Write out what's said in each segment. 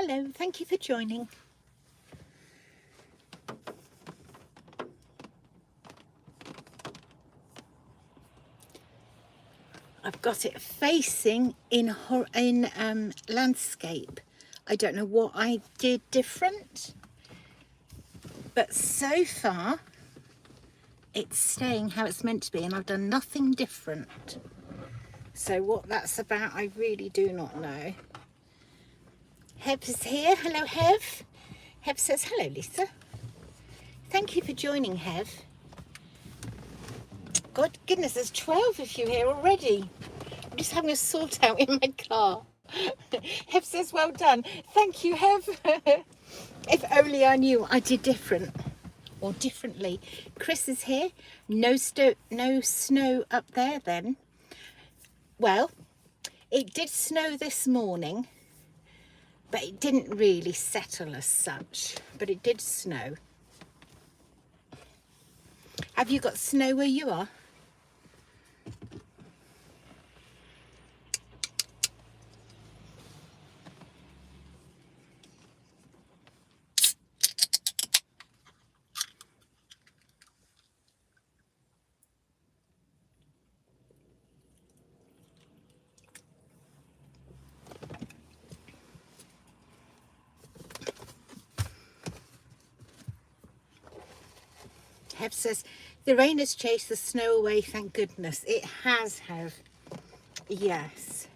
Hello, thank you for joining. I've got it facing in landscape. I don't know what I did different, but so far it's staying how it's meant to be, and I've done nothing different. So what that's about, I really do not know. Hev is here. Hello, Hev. Hev says, hello, Lisa. Thank you for joining, Hev. God goodness, there's 12 of you here already. I'm just having a sort out in my car. Hev says, well done. Thank you, Hev. If only I knew I did different or differently. Chris is here. No snow up there then. Well, it did snow this morning, but it didn't really settle as such, but it did snow. Have you got snow where you are? Hev says, the rain has chased the snow away, thank goodness. It has, Hev. Yes.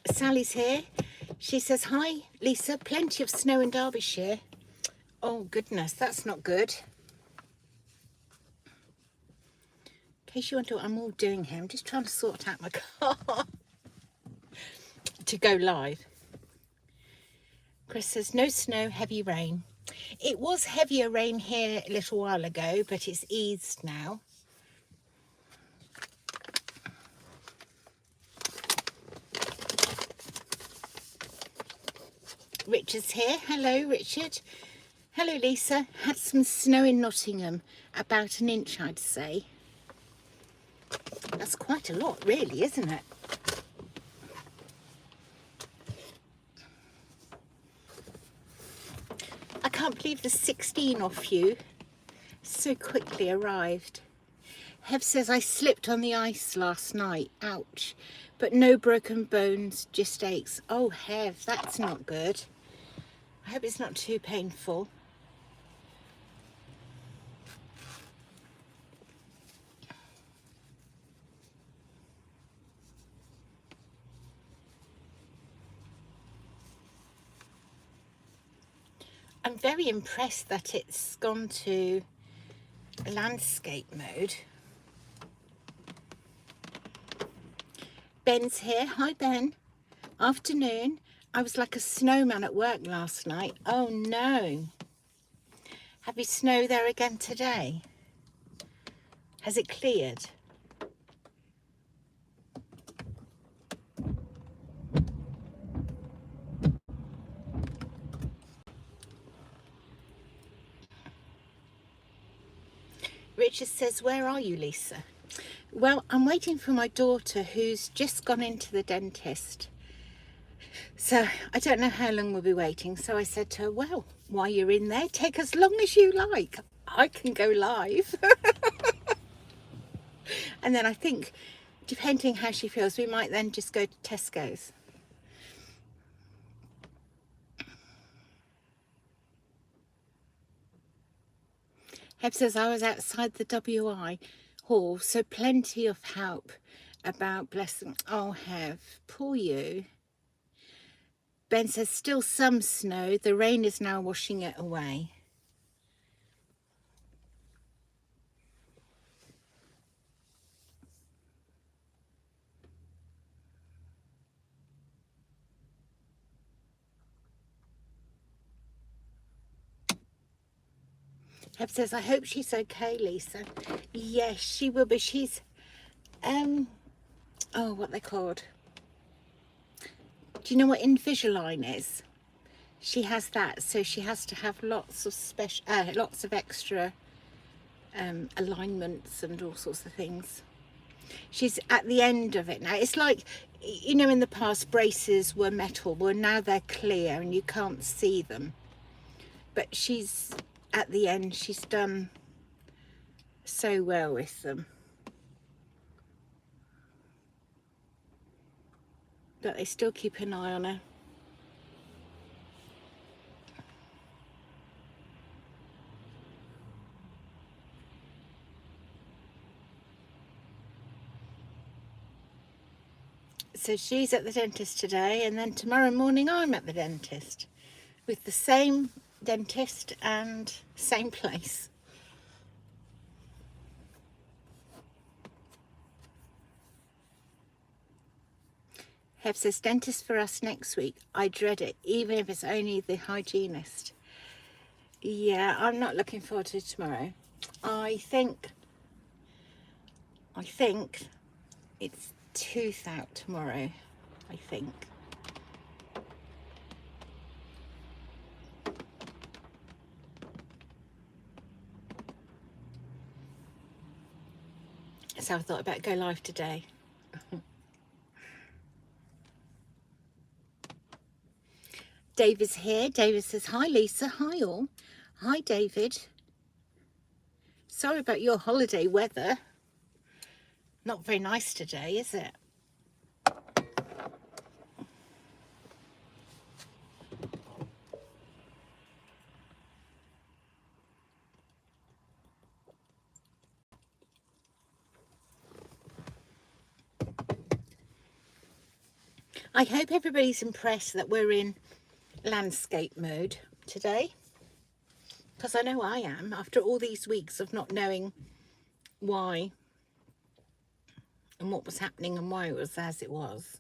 Sally's here. She says, hi, Lisa. Plenty of snow in Derbyshire. Oh, goodness, that's not good. In case you wonder what I'm all doing here, I'm just trying to sort out my car to go live. Chris says, no snow, heavy rain. It was heavier rain here a little while ago, but it's eased now. Richard's here. Hello, Richard. Hello, Lisa. Had some snow in Nottingham, about an inch, I'd say. That's quite a lot, really, isn't it? I can't believe the 16 off you so quickly arrived. Hev says, I slipped on the ice last night. Ouch. But no broken bones, just aches. Oh, Hev, that's not good. I hope it's not too painful. I'm very impressed that it's gone to landscape mode. Ben's here. Hi, Ben. Afternoon. I was like a snowman at work last night. Oh, no. Have you snow there again today? Has it cleared? Richard says, where are you, Lisa? Well, I'm waiting for my daughter who's just gone into the dentist. So I don't know how long we'll be waiting. So I said to her, well, while you're in there, take as long as you like. I can go live. And then I think, depending how she feels, we might then just go to Tesco's. Heb says, I was outside the WI hall, so plenty of help about blessing. Oh, Heb, poor you. Ben says, still some snow. The rain is now washing it away. Heb says, I hope she's okay, Lisa. Yes, she will be. She's, oh, what they're called. Do you know what Invisalign is? She has that, so she has to have lots of extra alignments and all sorts of things. She's at the end of it now. It's like, you know, in the past braces were metal, well now they're clear and you can't see them. But she's at the end. She's done so well with them. But they still keep an eye on her. So she's at the dentist today, and then tomorrow morning I'm at the dentist with the same dentist and same place. Hev says, dentist for us next week. I dread it, even if it's only the hygienist. Yeah, I'm not looking forward to tomorrow. I think it's tooth out tomorrow, I think. So I thought I'd better go live today. David's here. David says, hi Lisa, hi all. Hi David. Sorry about your holiday weather. Not very nice today, is it? I hope everybody's impressed that we're in landscape mode today, because I know I am, after all these weeks of not knowing why and what was happening and why it was as it was.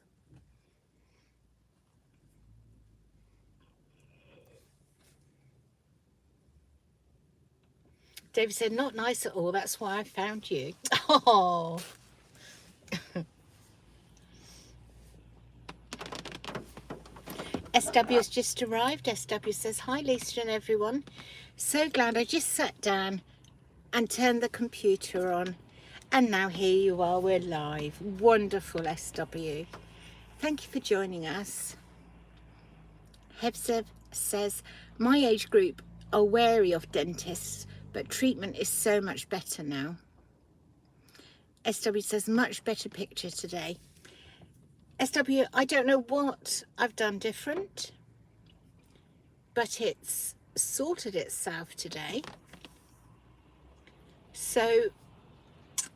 David said, not nice at all, that's why I found you. Oh. SW has just arrived. SW says, hi Lisa and everyone. So glad I just sat down and turned the computer on. And now here you are, we're live. Wonderful, SW. Thank you for joining us. Hebsev says, my age group are wary of dentists, but treatment is so much better now. SW says, much better picture today. SW, I don't know what I've done different, but it's sorted itself today. So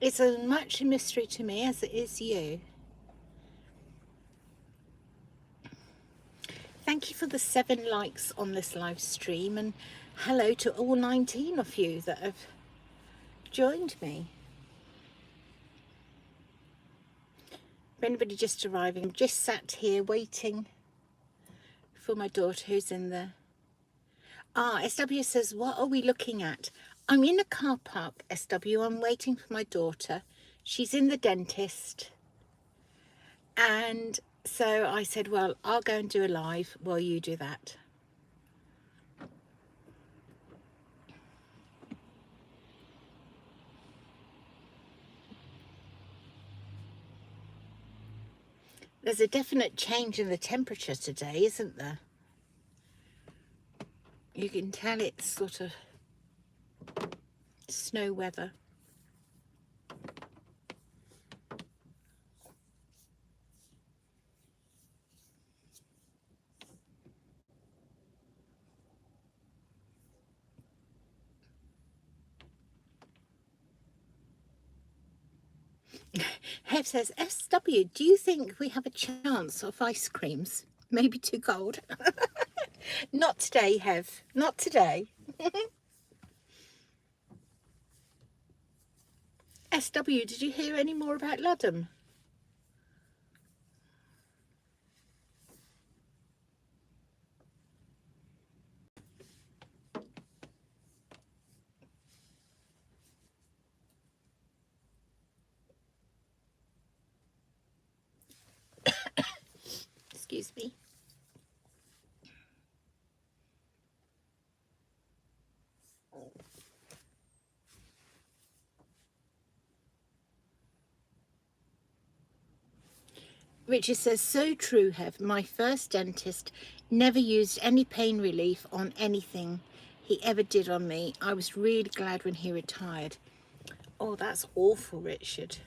it's as much a mystery to me as it is you. Thank you for the 7 likes on this live stream, and hello to all 19 of you that have joined me. For anybody just arriving, I'm just sat here waiting for my daughter who's in the... SW says, what are we looking at? I'm in a car park, SW. I'm waiting for my daughter. She's in the dentist. And so I said, well, I'll go and do a live while you do that. There's a definite change in the temperature today, isn't there? You can tell it's sort of snow weather. Hev says, SW, do you think we have a chance of ice creams? Maybe too cold. Not today, Hev. Not today. SW, did you hear any more about Ludham? Excuse me. Richard says, so true, Hev. My first dentist never used any pain relief on anything he ever did on me. I was really glad when he retired. Oh, that's awful, Richard.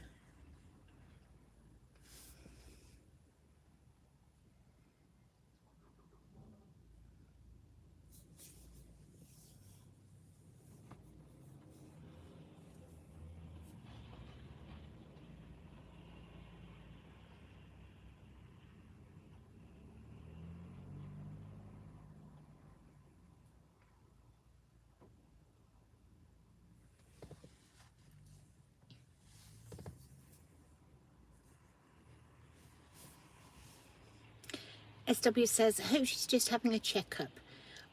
SW says, I hope she's just having a checkup.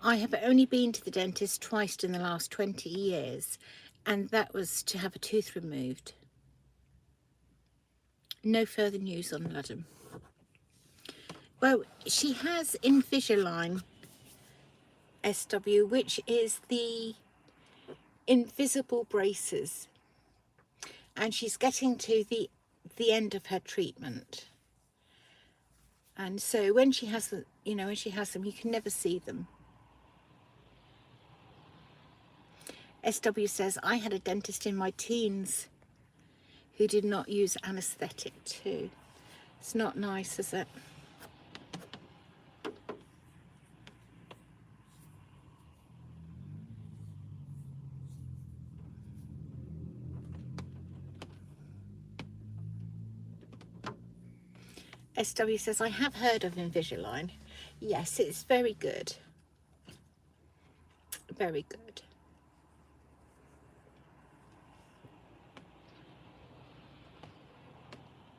I have only been to the dentist twice in the last 20 years, and that was to have a tooth removed. No further news on Ludham. Well, she has Invisalign, SW, which is the invisible braces, and she's getting to the end of her treatment. And so when she has them, when she has them, you can never see them. SW says, I had a dentist in my teens who did not use anaesthetic too. It's not nice, is it? SW says, I have heard of Invisalign. Yes, it's very good. Very good.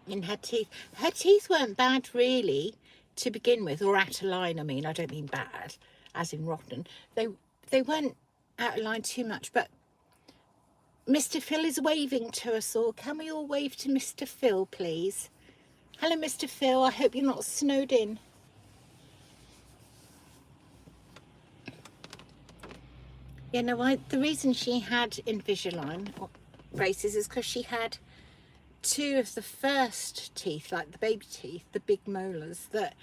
In her teeth weren't bad really to begin with, or out of line. I mean, I don't mean bad as in rotten. They weren't out of line too much, but Mr. Phil is waving to us all. Can we all wave to Mr. Phil, please? Hello, Mr. Phil. I hope you're not snowed in. Yeah, no, the reason she had Invisalign braces is because she had two of the first teeth, like the baby teeth, the big molars, that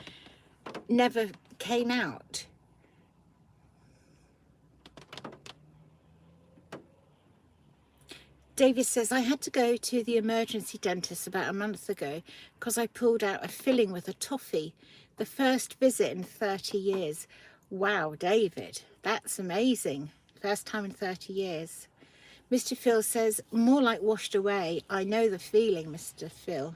never came out. David says, I had to go to the emergency dentist about a month ago because I pulled out a filling with a toffee. The first visit in 30 years. Wow, David, that's amazing. First time in 30 years. Mr. Phil says, more like washed away. I know the feeling, Mr. Phil.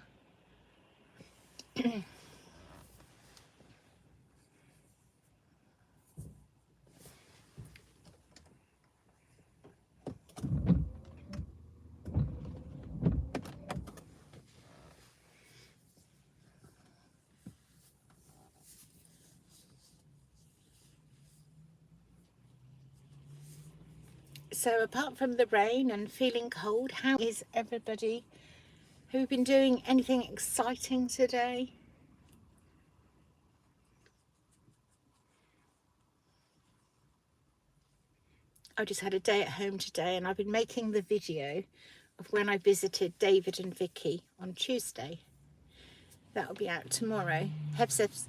So apart from the rain and feeling cold, how is everybody? Have you been doing anything exciting today? I just had a day at home today, and I've been making the video of when I visited David and Vicky on Tuesday. That'll be out tomorrow. Hev says,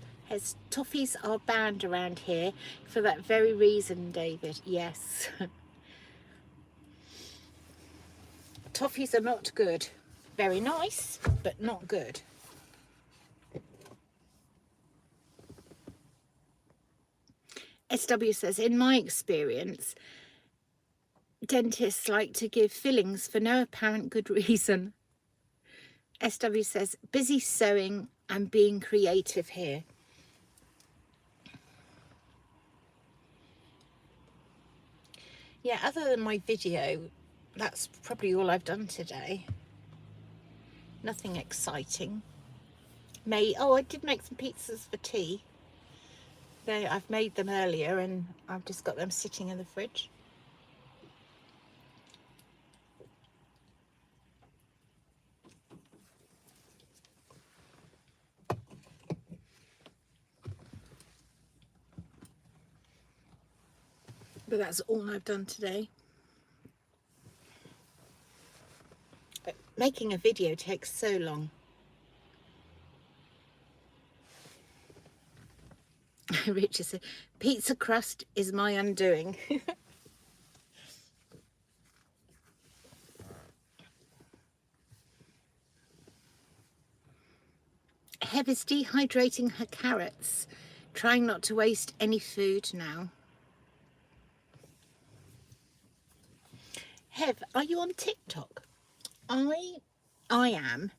toffees are banned around here for that very reason, David. Yes. Toffees are not good. Very nice, but not good. SW says, in my experience, dentists like to give fillings for no apparent good reason. SW says, busy sewing and being creative here. Yeah, other than my video, that's probably all I've done today. Nothing exciting. I did make some pizzas for tea. I've made them earlier and I've just got them sitting in the fridge. But that's all I've done today. But making a video takes so long. Richard said, pizza crust is my undoing. Heb is dehydrating her carrots, trying not to waste any food now. Heb, are you on TikTok? I am.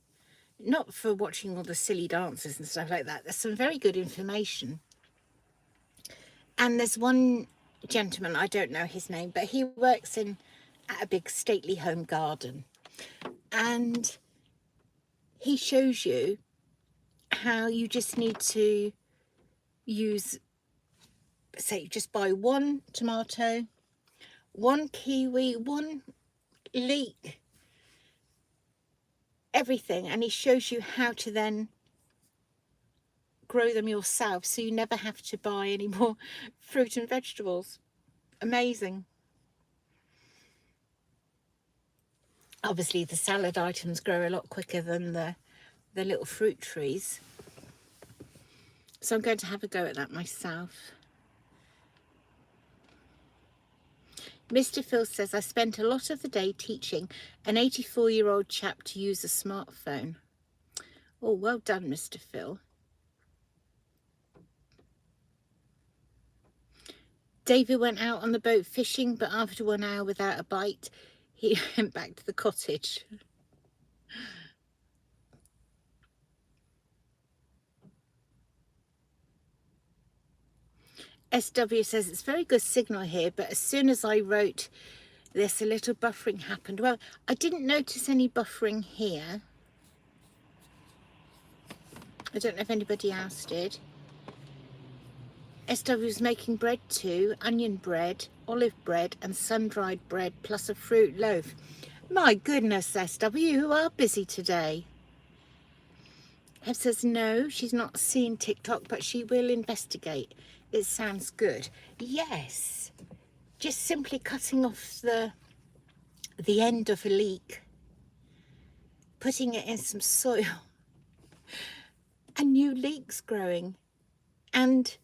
Not for watching all the silly dances and stuff like that. There's some very good information. And there's one gentleman, I don't know his name, but he works at a big stately home garden. And he shows you how you just need to use, say, just buy one tomato, one kiwi, one leek, everything, and he shows you how to then grow them yourself, so you never have to buy any more fruit and vegetables. Amazing. Obviously the salad items grow a lot quicker than the little fruit trees, so I'm going to have a go at that myself. Mr. Phil says, I spent a lot of the day teaching an 84-year-old chap to use a smartphone. Oh, well done, Mr. Phil. David went out on the boat fishing, but after 1 hour without a bite, he went back to the cottage. SW says, it's very good signal here, but as soon as I wrote this, a little buffering happened. Well, I didn't notice any buffering here. I don't know if anybody else did. SW was making bread too, onion bread, olive bread and sun-dried bread plus a fruit loaf. My goodness, SW, you are busy today. Heb says no, she's not seen TikTok, but she will investigate. It sounds good. Yes, just simply cutting off the end of a leek, putting it in some soil, and new leeks growing. And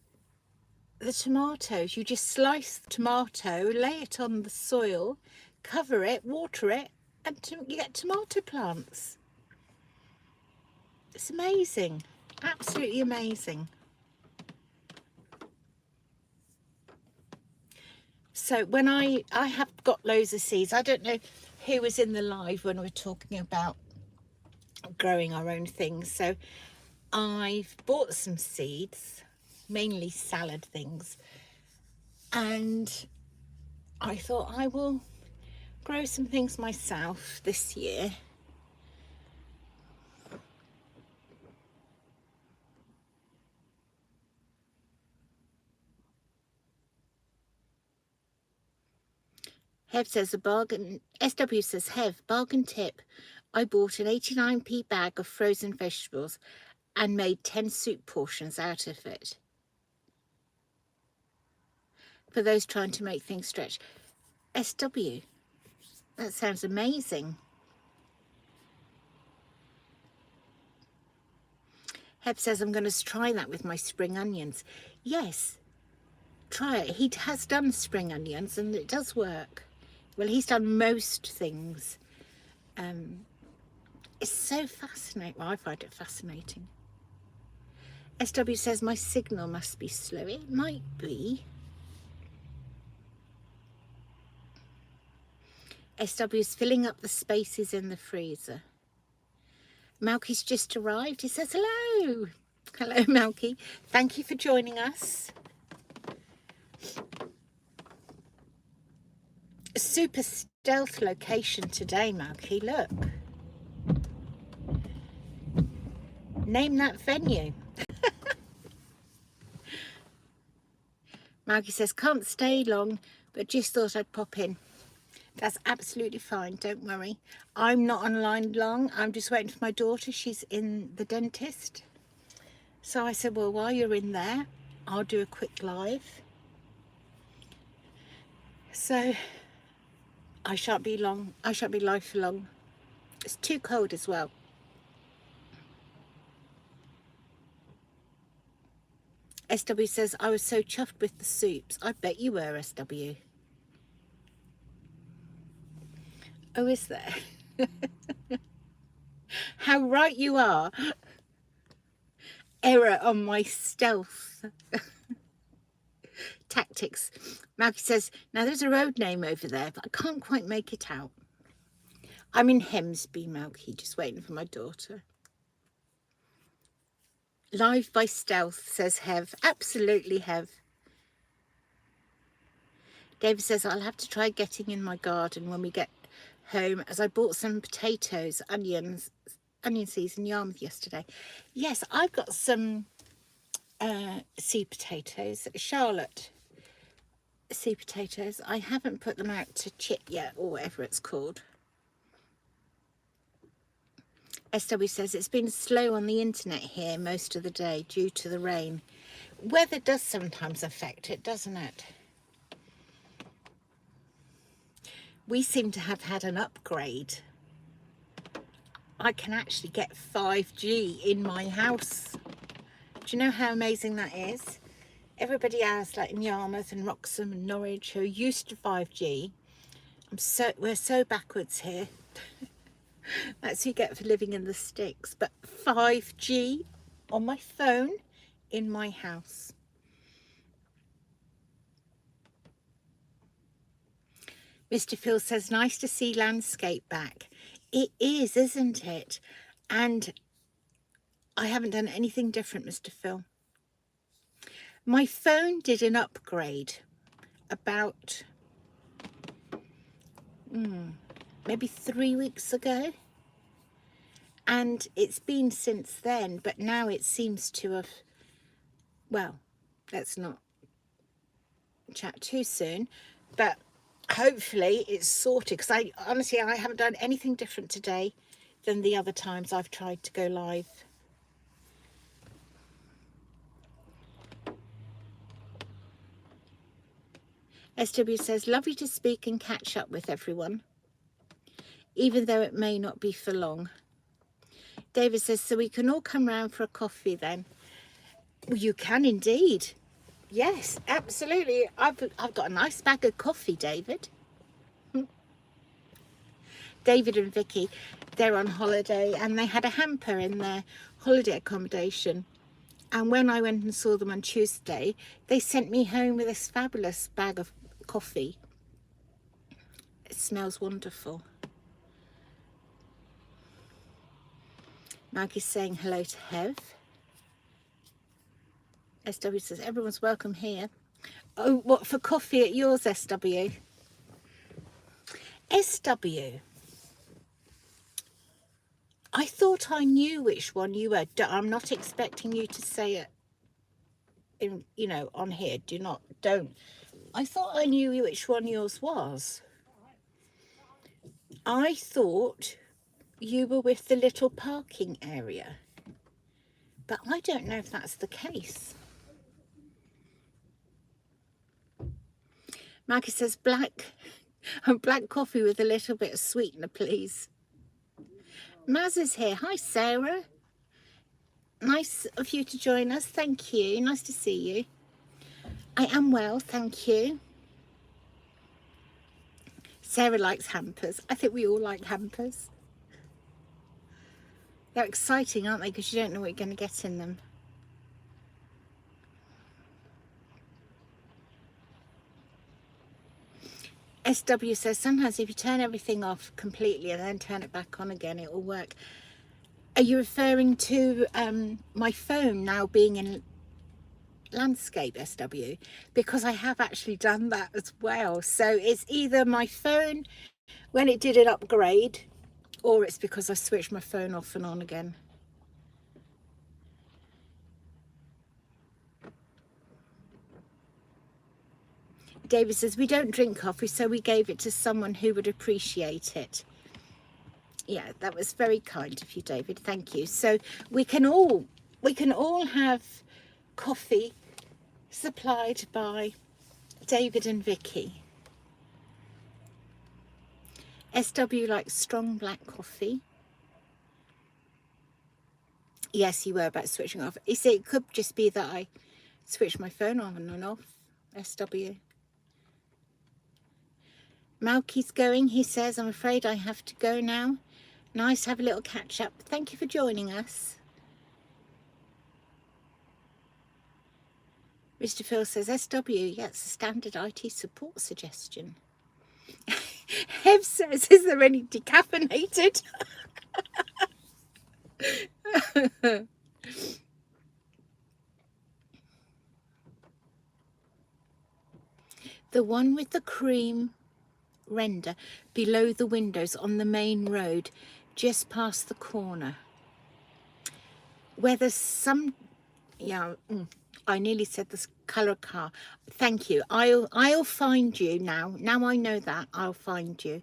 the tomatoes, you just slice the tomato, lay it on the soil, cover it, water it, and you get tomato plants. It's amazing, absolutely amazing. So when I have got loads of seeds. I don't know who was in the live when we were talking about growing our own things. So I've bought some seeds, mainly salad things, and I thought I will grow some things myself this year. Hev says a bargain. SW says, Hev, bargain tip. I bought an 89p bag of frozen vegetables and made 10 soup portions out of it. For those trying to make things stretch. SW, that sounds amazing. Heb says, I'm going to try that with my spring onions. Yes, try it. He has done spring onions and it does work. Well, he's done most things. It's so fascinating. Well, I find it fascinating. SW says, my signal must be slow. It might be. SW is filling up the spaces in the freezer. Malky's just arrived. He says hello. Hello, Malky. Thank you for joining us. A super stealth location today, Malky. Look. Name that venue. Malky says, can't stay long, but just thought I'd pop in. That's absolutely fine, don't worry. I'm not online long. I'm just waiting for my daughter. She's in the dentist. So I said, well, while you're in there, I'll do a quick live. So I shan't be long. I shan't be live for long. It's too cold as well. SW says, I was so chuffed with the soups. I bet you were, SW. Oh, is there? How right you are. Error on my stealth tactics. Malky says, now there's a road name over there, but I can't quite make it out. I'm in Hemsby, Malky, just waiting for my daughter. Live by stealth, says Hev. Absolutely, Hev. David says, I'll have to try getting in my garden when we get home, as I bought some potatoes, onion seeds in Yarmouth yesterday. Yes, I've got some seed potatoes, Charlotte seed potatoes. I haven't put them out to chip yet, or whatever it's called. SW says, it's been slow on the internet here most of the day due to the rain. Weather does sometimes affect it, doesn't it? We seem to have had an upgrade. I can actually get 5G in my house. Do you know how amazing that is? Everybody else, like in Yarmouth and Wroxham and Norwich, who are used to 5G, we're so backwards here. That's what you get for living in the sticks. But 5G on my phone in my house. Mr. Phil says, nice to see landscape back. It is, isn't it? And I haven't done anything different, Mr. Phil. My phone did an upgrade about maybe 3 weeks ago. And it's been since then, but now it seems to have, well, let's not chat too soon, but hopefully it's sorted, because I honestly haven't done anything different today than the other times I've tried to go live. SW says, lovely to speak and catch up with everyone, even though it may not be for long. David says, so we can all come round for a coffee then? Well, you can indeed. Yes, absolutely. I've got a nice bag of coffee, David. David and Vicky, they're on holiday and they had a hamper in their holiday accommodation. And when I went and saw them on Tuesday, they sent me home with this fabulous bag of coffee. It smells wonderful. Maggie's saying hello to Hev. SW says, everyone's welcome here. Oh, what, for coffee at yours, SW? SW, I thought I knew which one you were. I'm not expecting you to say it in, on here. Don't. I thought I knew which one yours was. I thought you were with the little parking area, but I don't know if that's the case. Maggie says, black coffee with a little bit of sweetener, please. Maz is here. Hi, Sarah. Nice of you to join us. Thank you. Nice to see you. I am well, thank you. Sarah likes hampers. I think we all like hampers. They're exciting, aren't they? Because you don't know what you're going to get in them. SW says, sometimes if you turn everything off completely and then turn it back on again, it will work. Are you referring to my phone now being in landscape, SW? Because I have actually done that as well. So it's either my phone when it did an upgrade, or it's because I switched my phone off and on again. David says, we don't drink coffee, so we gave it to someone who would appreciate it. Yeah, that was very kind of you, David. Thank you. So we can all have coffee supplied by David and Vicky. SW likes strong black coffee. Yes, you were about switching off. You see, it could just be that I Switch my phone on and off. SW. Malky's going, he says. I'm afraid I have to go now. Nice to have a little catch up. Thank you for joining us. Mr. Phil says, SW, yeah, it's a standard IT support suggestion. Hev says, is there any decaffeinated? The one with the cream render below the windows on the main road, just past the corner. Where there's some, yeah, I nearly said this colour car. Thank you. I'll find you now. Now I know that, I'll find you.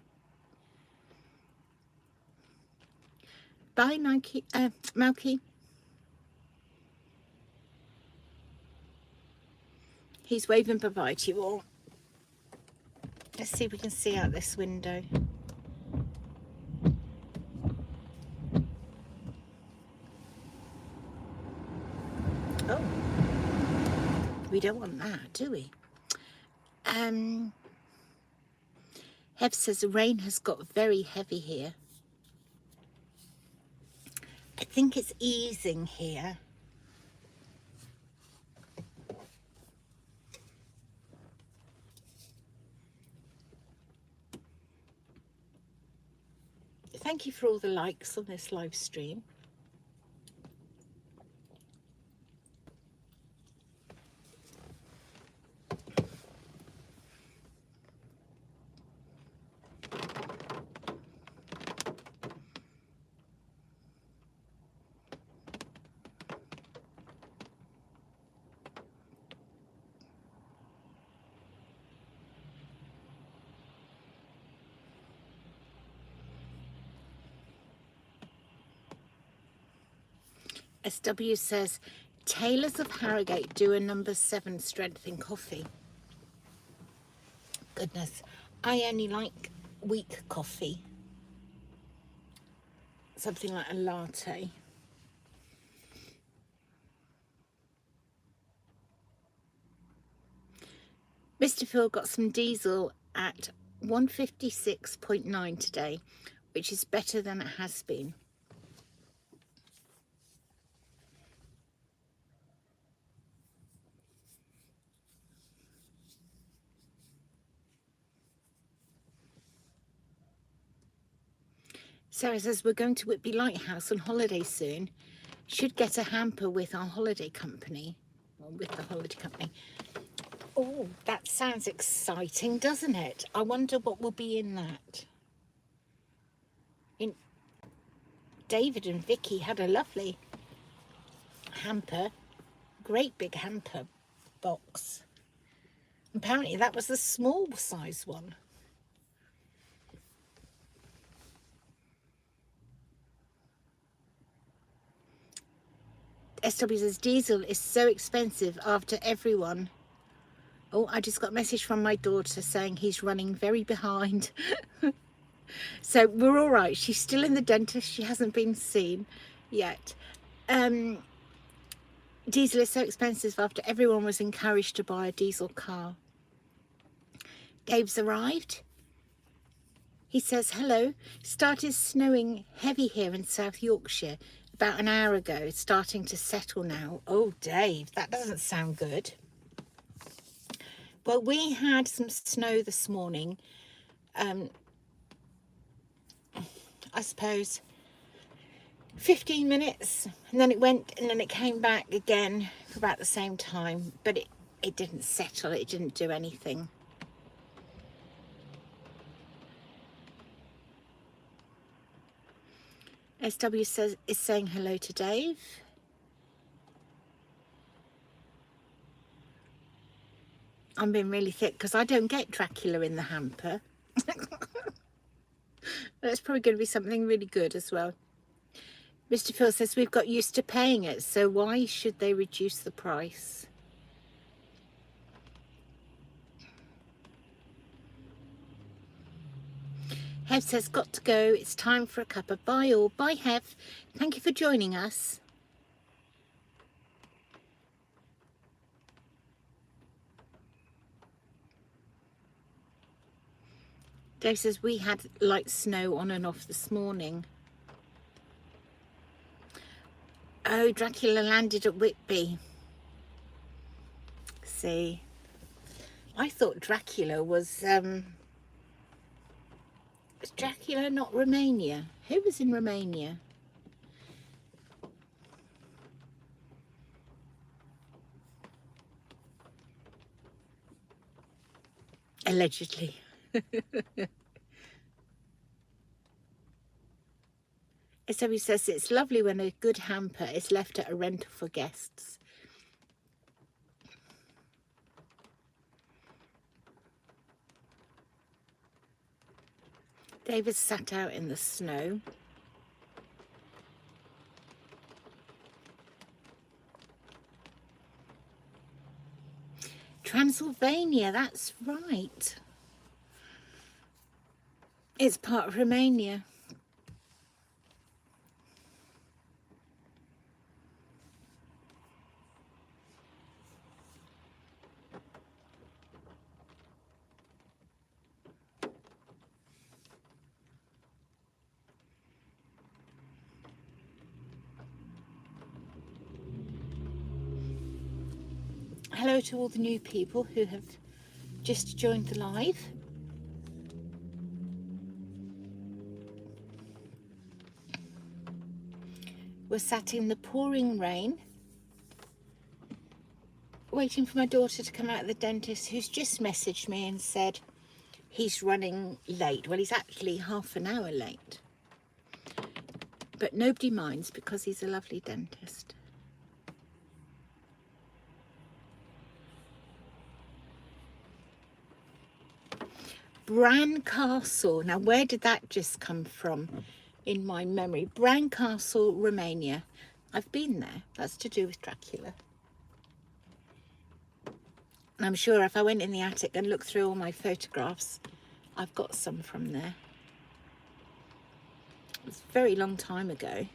Bye, Nike, Malky. He's waving bye-bye to you all. Let's see if we can see out this window. Oh, we don't want that, do we? Hev says the rain has got very heavy here. I think it's easing here. Thank you for all the likes on this live stream. SW says, Taylors of Harrogate do a number 7 strength in coffee. Goodness, I only like weak coffee. Something like a latte. Mr. Phil got some diesel at 156.9 today, which is better than it has been. Sarah says, we're going to Whitby Lighthouse on holiday soon. Should get a hamper with our holiday company. Or with the holiday company. Oh, that sounds exciting, doesn't it? I wonder what will be in that. David and Vicky had a lovely hamper. Great big hamper box. Apparently that was the small size one. SW says diesel is so expensive after everyone. Oh, I just got a message from my daughter saying he's running very behind. So we're all right. She's still in the dentist. She hasn't been seen yet. Diesel is so expensive after everyone was encouraged to buy a diesel car. Gabe's arrived. He says, hello. Started snowing heavy here in South Yorkshire about an hour ago. It's starting to settle now. Oh, Dave, that doesn't sound good. Well, we had some snow this morning. I suppose 15 minutes, and then it went, and then it came back again for about the same time, but it didn't settle. It didn't do anything. SW says is saying hello to Dave. I'm being really thick because I don't get Dracula in the hamper. It's probably going to be something really good as well. Mr. Phil says we've got used to paying it, so why should they reduce the price? Hev says got to go. It's time for a cuppa. Bye all. Bye Hev. Thank you for joining us. Dave says we had light snow on and off this morning. Oh, Dracula landed at Whitby. See, I thought Dracula was Dracula not Romania? Who was in Romania? Allegedly. So he says it's lovely when a good hamper is left at a rental for guests. David sat out in the snow. Transylvania, that's right. It's part of Romania. Hello to all the new people who have just joined the live. We're sat in the pouring rain, waiting for my daughter to come out of the dentist, who's just messaged me and said he's running late. Well, he's actually half an hour late. But nobody minds because he's a lovely dentist. Bran Castle. Now, where did that just come from in my memory? Bran Castle, Romania. I've been there. That's to do with Dracula. And I'm sure if I went in the attic and looked through all my photographs, I've got some from there. It was a very long time ago.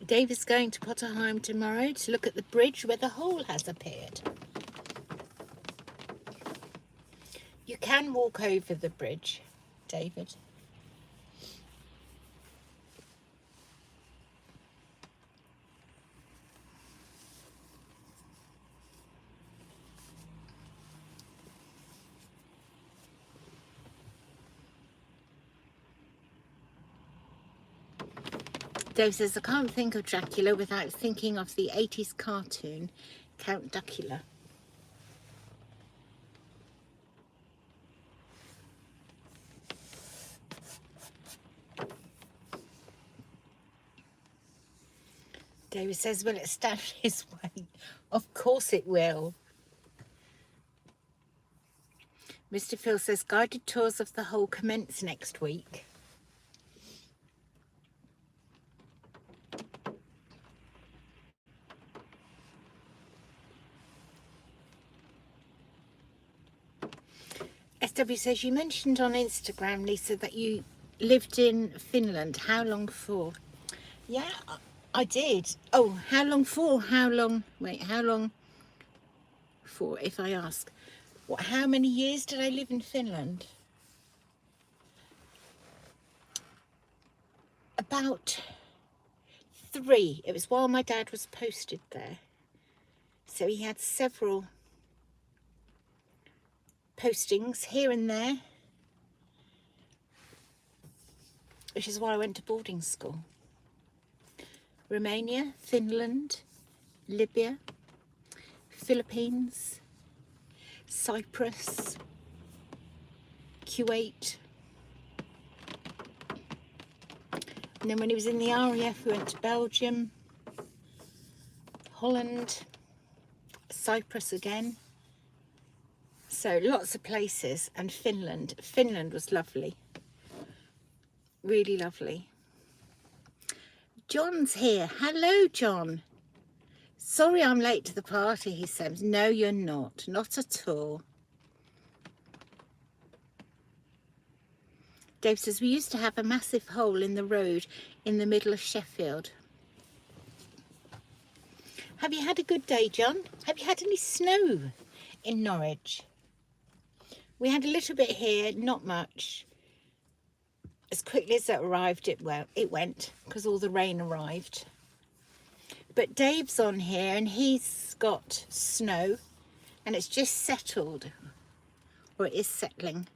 Dave is going to Potterheim tomorrow to look at the bridge where the hole has appeared. You can walk over the bridge, David. Dave says, I can't think of Dracula without thinking of the 80s cartoon, Count Duckula. David says, will it stand his way? Of course it will. Mr. Phil says, guided tours of the hole commence next week. SW says, you mentioned on Instagram, Lisa, that you lived in Finland. How long for? Yeah, I did. Oh, how long for? How long? Wait, how long for, if I ask? What, how many years did I live in Finland? About 3. It was while my dad was posted there. So he had several postings here and there, which is why I went to boarding school. Romania, Finland, Libya, Philippines, Cyprus, Kuwait, And then when he was in the RAF, we went to Belgium, Holland, Cyprus again. So lots of places. And Finland. Finland was lovely. Really lovely. John's here. Hello, John. Sorry I'm late to the party, he says. No, you're not. Not at all. Dave says, we used to have a massive hole in the road in the middle of Sheffield. Have you had a good day, John? Have you had any snow in Norwich? We had a little bit here, not much. As quickly as it arrived, it went, because all the rain arrived. But Dave's on here and he's got snow and it's just settled, or it is settling.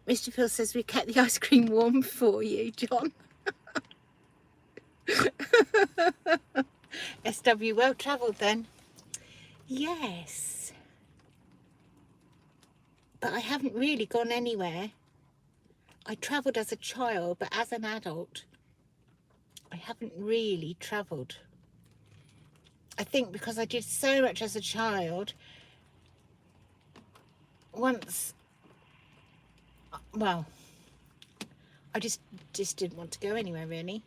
Mr. Phil says we kept the ice cream warm for you, John. SW, well travelled then. Yes. But I haven't really gone anywhere. I travelled as a child, but as an adult, I haven't really travelled. I think because I did so much as a child, once, well, I just didn't want to go anywhere really.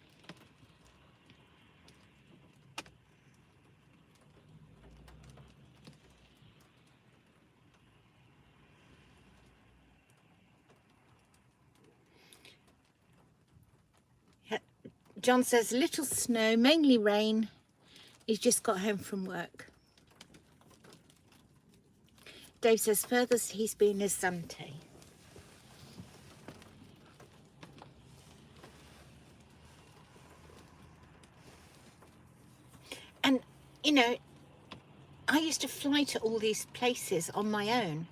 John says little snow, mainly rain. He's just got home from work. Dave says furthest he's been is Zante. And, you know, I used to fly to all these places on my own.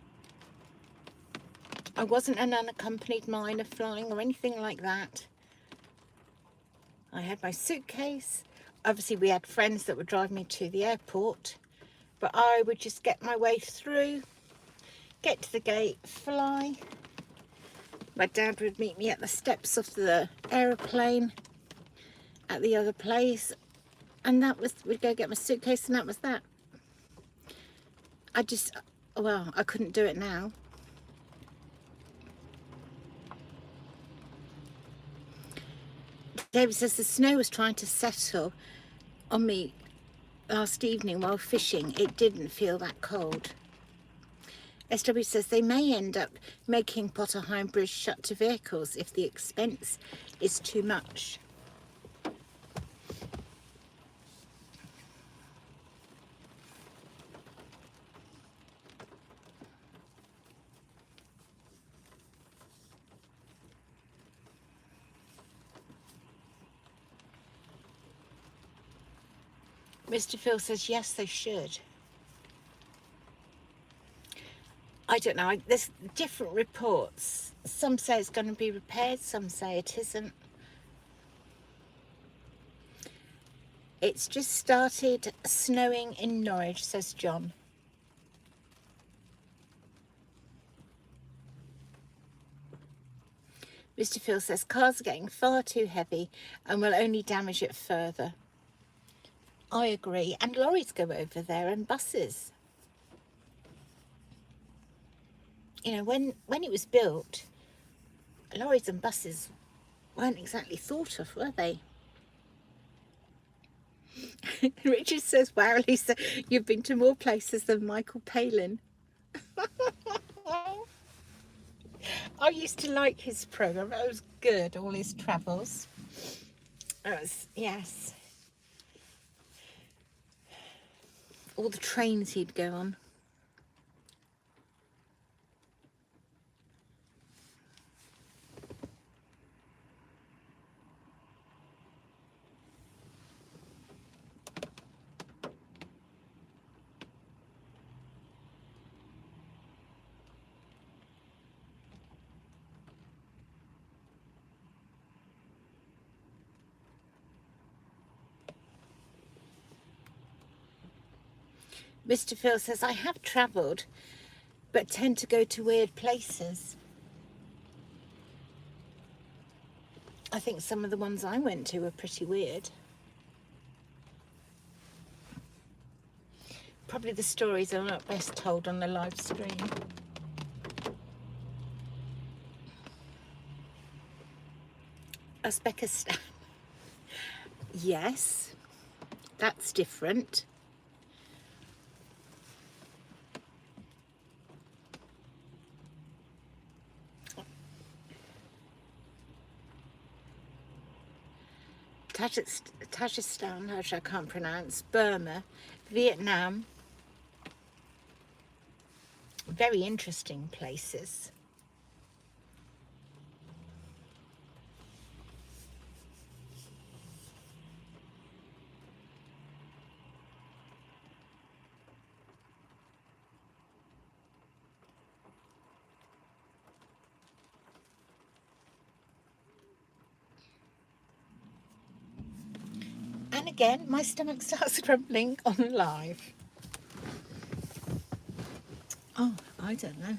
I wasn't an unaccompanied minor flying or anything like that. I had my suitcase. Obviously, we had friends that would drive me to the airport, but I would just get my way through, get to the gate, fly. My dad would meet me at the steps of the aeroplane at the other place, and that was, we'd go get my suitcase, and that was that. Well, I couldn't do it now. David says the snow was trying to settle on me last evening while fishing. It didn't feel that cold. SW says they may end up making Potterheim Bridge shut to vehicles if the expense is too much. Mr. Phil says, yes, they should. I don't know. There's different reports. Some say it's going to be repaired. Some say it isn't. It's just started snowing in Norwich, says John. Mr. Phil says cars are getting far too heavy and will only damage it further. I agree, and lorries go over there and buses. You know, when it was built, lorries and buses weren't exactly thought of, were they? Richard says, wow, Lisa, you've been to more places than Michael Palin. I used to like his programme. It was good, all his travels. It was, yes. All the trains he'd go on. Mr. Phil says, I have travelled, but tend to go to weird places. I think some of the ones I went to were pretty weird. Probably the stories are not best told on the live stream. Uzbekistan. Yes, that's different. Tajikistan, which I can't pronounce, Burma, Vietnam. Very interesting places. And again, my stomach starts grumbling on live. Oh, I don't know.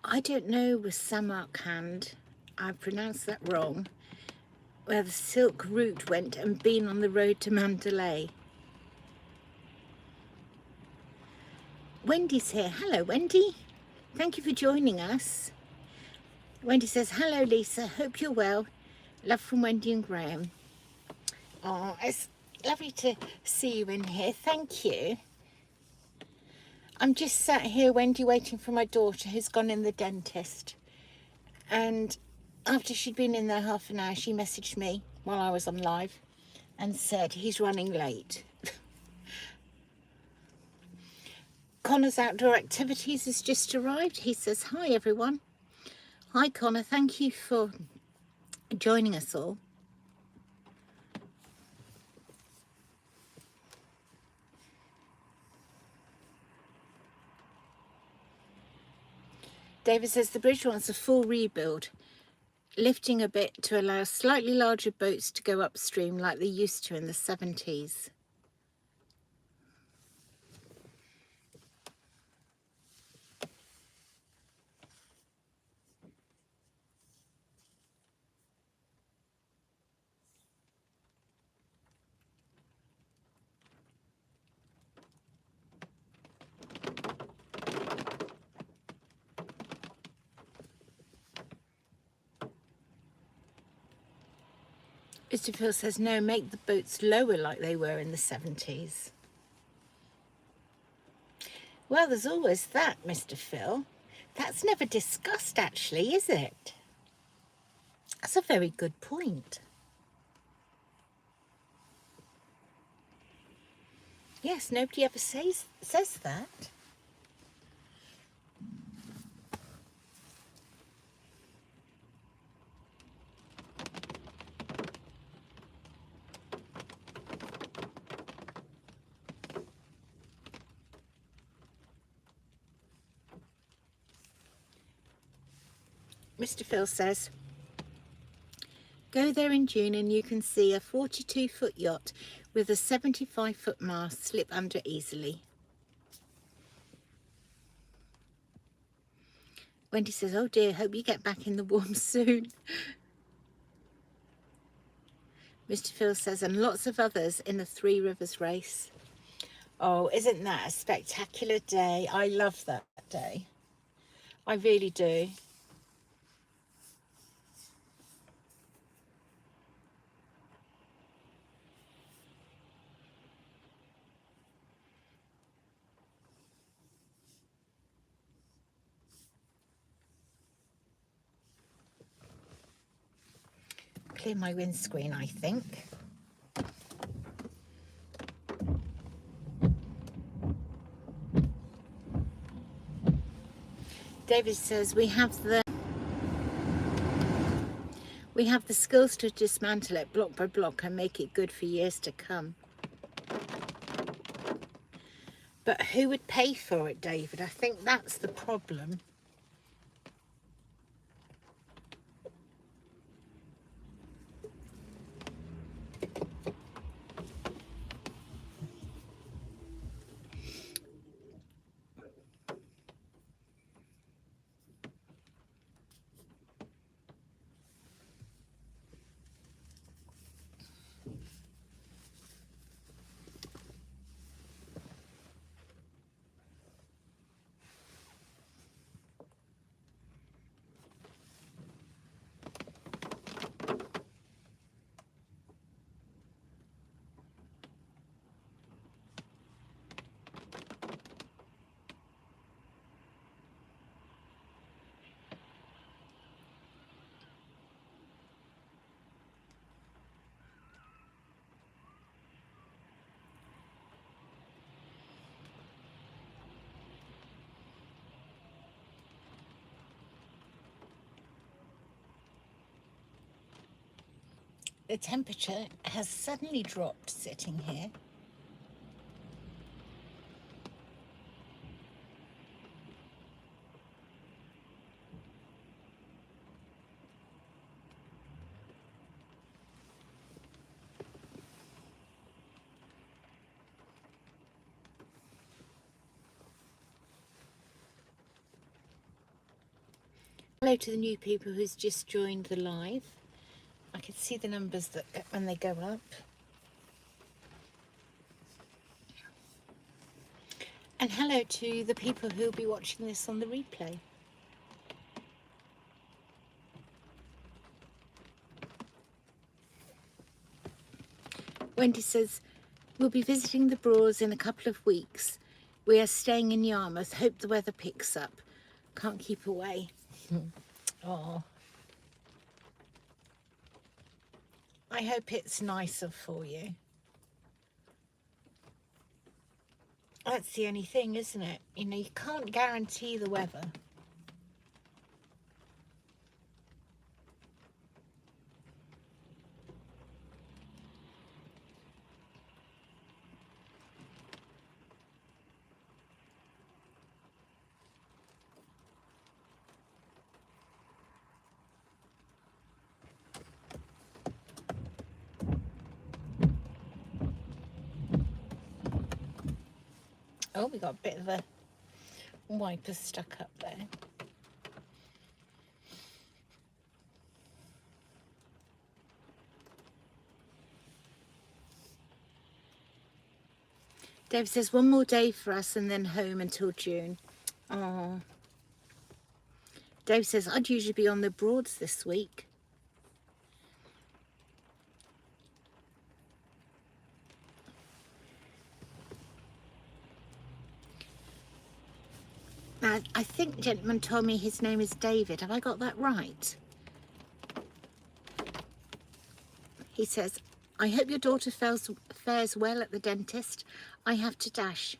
I don't know with Samarkand, I pronounced that wrong, where the Silk Route went and been on the road to Mandalay. Wendy's here. Hello, Wendy. Thank you for joining us. Wendy says, hello, Lisa. Hope you're well. Love from Wendy and Graham. Oh, it's lovely to see you in here. Thank you. I'm just sat here, Wendy, waiting for my daughter who's gone in the dentist. And after she'd been in there half an hour, she messaged me while I was on live and said he's running late. Connor's Outdoor Activities has just arrived. He says, hi, everyone. Hi, Connor. Thank you for joining us all. David says the bridge wants a full rebuild, lifting a bit to allow slightly larger boats to go upstream like they used to in the 70s. Mr. Phil says, no, make the boats lower like they were in the 70s. Well, there's always that, Mr. Phil. That's never discussed, actually, is it? That's a very good point. Yes, nobody ever says that. Mr. Phil says, go there in June and you can see a 42-foot yacht with a 75-foot mast slip under easily. Wendy says, oh dear, hope you get back in the warm soon. Mr. Phil says, and lots of others in the Three Rivers race. Oh, isn't that a spectacular day? I love that day. I really do. Clear my windscreen, I think. David says we have the skills to dismantle it block by block and make it good for years to come. But who would pay for it, David? I think that's the problem. the temperature has suddenly dropped sitting here. Hello to the new people who's just joined the live. I can see the numbers that when they go up. And hello to the people who'll be watching this on the replay. Wendy says, we'll be visiting the Broads in a couple of weeks. We are staying in Yarmouth. Hope the weather picks up. Can't keep away. Oh, I hope it's nicer for you. That's the only thing, isn't it? You know, you can't guarantee the weather. Oh, we got a bit of a wiper stuck up there. Dave says, one more day for us and then home until June. Oh. Dave says, I'd usually be on the Broads this week. I think the gentleman told me his name is David. Have I got that right? He says, I hope your daughter fares well at the dentist. I have to dash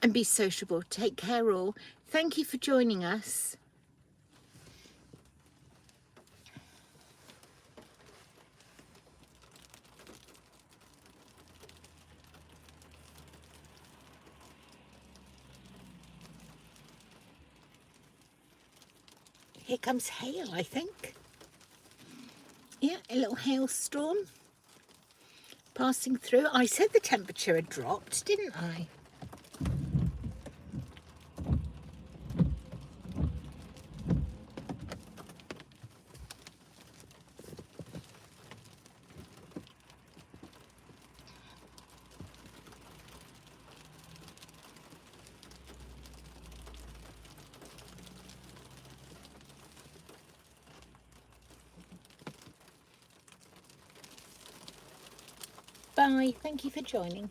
and be sociable. Take care all. Thank you for joining us. Here comes hail, I think. Yeah, a little hailstorm passing through. I said the temperature had dropped, didn't I? Bye, thank you for joining.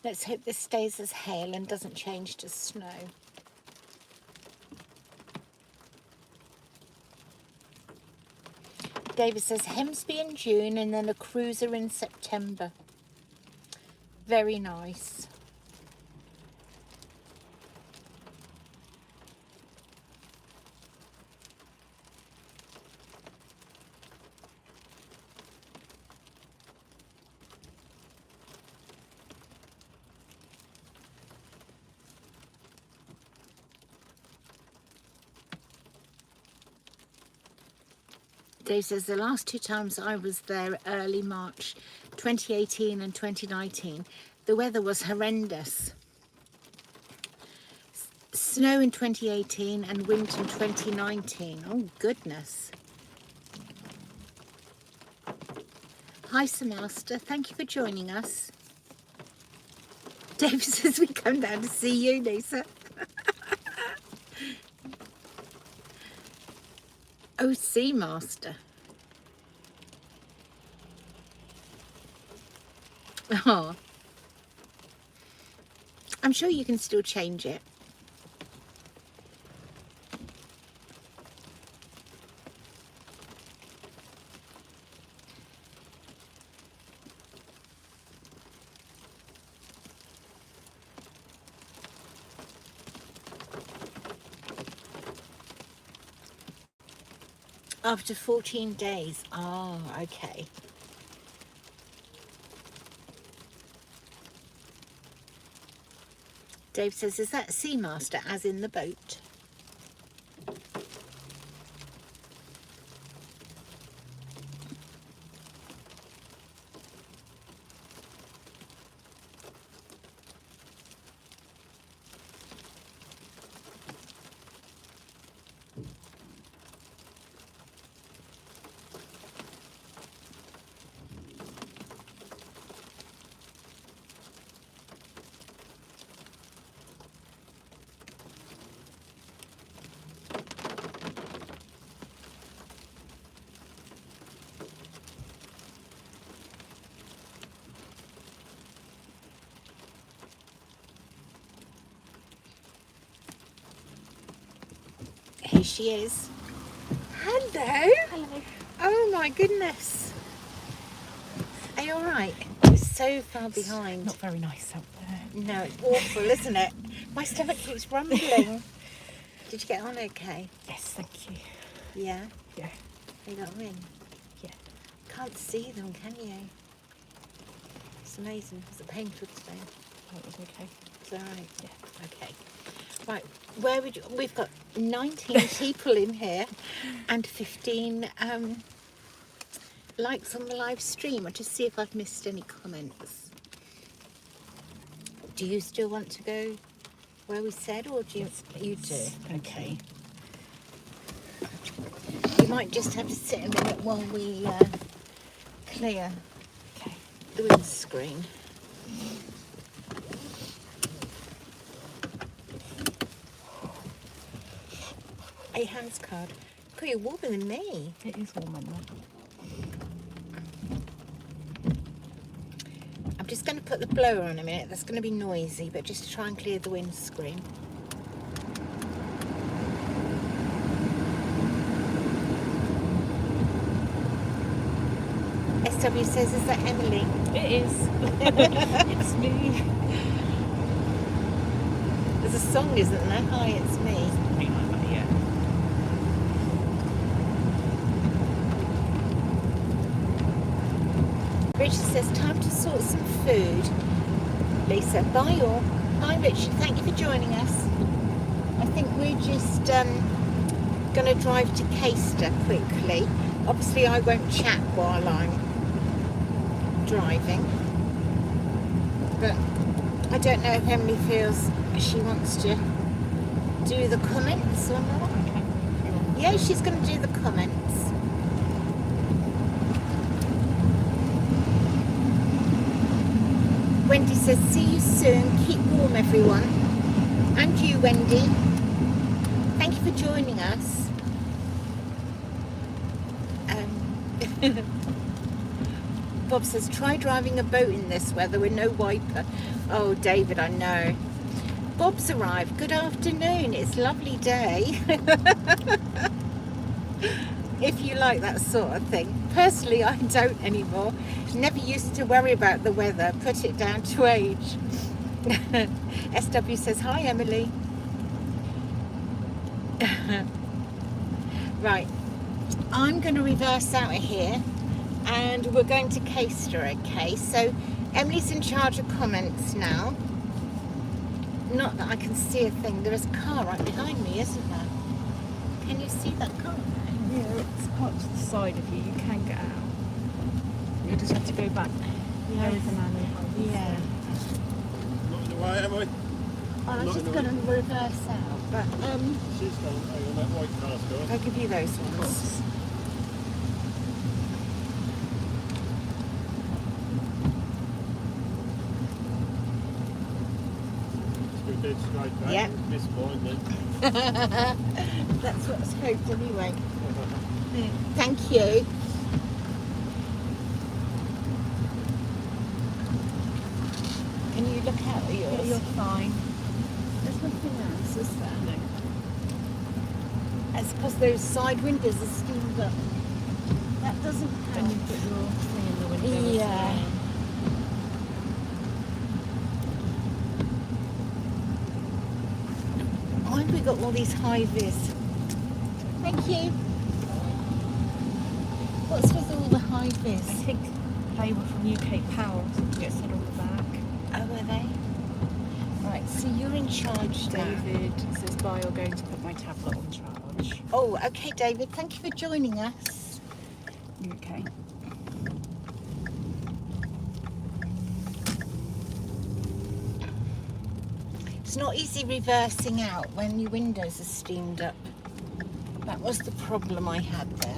Let's hope this stays as hail and doesn't change to snow. David says Hemsby in June and then a cruiser in September. Very nice. Dave says the last two times I was there, early March 2018 and 2019, the weather was horrendous. Snow in 2018 and wind in 2019. Oh, goodness. Hi, Sir Master. Thank you for joining us. Dave says we come down to see you, Lisa. Oh, Sea Master. Oh. I'm sure you can still change it. After 14 days. Ah, okay. Dave says, is that Seamaster as in the boat? Here she is. Hello. Hello. Oh my goodness. Are you alright? You're so far behind. Not very nice out there. No, it's awful, isn't it? My stomach keeps rumbling. Did you get on okay? Yes, thank you. Yeah? Yeah. You got them in? Yeah. Can't see them, can you? It's amazing. Was it painful today? Oh, it was okay. It's alright? Yeah. Okay. Right, where would you, we've got 19 people in here and 15 likes on the live stream. I'll just see if I've missed any comments. Do you still want to go where we said, or do you? Yes, you do. please. Okay. You might just have to sit a minute while we clear Okay. the windscreen. A hands card. God, you're warmer than me. It is warm in there. I'm just going to put the blower on a minute. That's going to be noisy, but just to try and clear the windscreen. SW says, is that Emily? It is. It's me. There's a song, isn't there? Hi, it's me. Something like that, yeah. Richard says, time to sort some food. Lisa, bye all. Hi Richard, thank you for joining us. I think we're just going to drive to Caister quickly. Obviously I won't chat while I'm driving. But I don't know if Emily feels she wants to do the comments or not. Okay. Yeah, she's going to do the comments. Wendy says, see you soon. Keep warm, everyone. And you, Wendy. Thank you for joining us. Bob says, try driving a boat in this weather with no wiper. Oh, David, I know. Bob's arrived. Good afternoon. It's a lovely day. If you like that sort of thing. Personally, I don't anymore. Never used to worry about the weather. Put it down to age. SW says, hi, Emily. Right. I'm going to reverse out of here and we're going to Caister, okay? So Emily's in charge of comments now. Not that I can see a thing. There is a car right behind me, isn't there? Can you see that car? Yeah, it's parked to the side of you. You can get out. You just have to go back. Yeah. There is a man behind you. Yeah. Not in the way, am I? I was Not just in going to reverse out, but She's down there on that white car's going. I'll give you those ones. We're dead straight back. Yeah. Miss mine then. That's what's hoped anyway. Thank you. Can you look out at yours? Yeah, you're fine. There's nothing else, is there? No. That's because those side windows are steamed up. That doesn't And help. you put your thing in the window. as Yeah. well. Why have we got all these high vis? Thank you. What's with all the high I vis? think they were from UK Power or something. It said on the back. Oh, were they? Right, so you're in charge now. David says, bye, you're going to put my tablet on charge. Oh, okay, David. Thank you for joining us. Okay. It's not easy reversing out when your windows are steamed up. That was the problem I had there.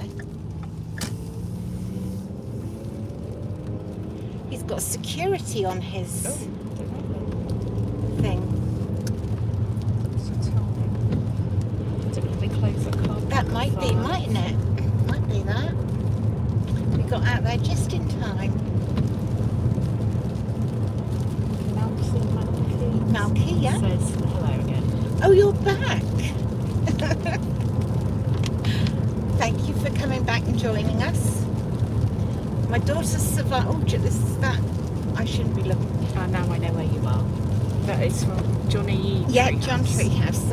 He's got security on his Oh, don't know thing. then. What's the time? Didn't they close that car? That might be, mightn't it? Might be that. We got out there just in time. Malky, yeah? Says hello again. Oh, you're back. Thank you for coming back and joining us. My daughter's survived. Oh, this is that. I shouldn't be looking. Now I know where you are. That is from Johnny. Yeah, Treehouse. John Treehouse.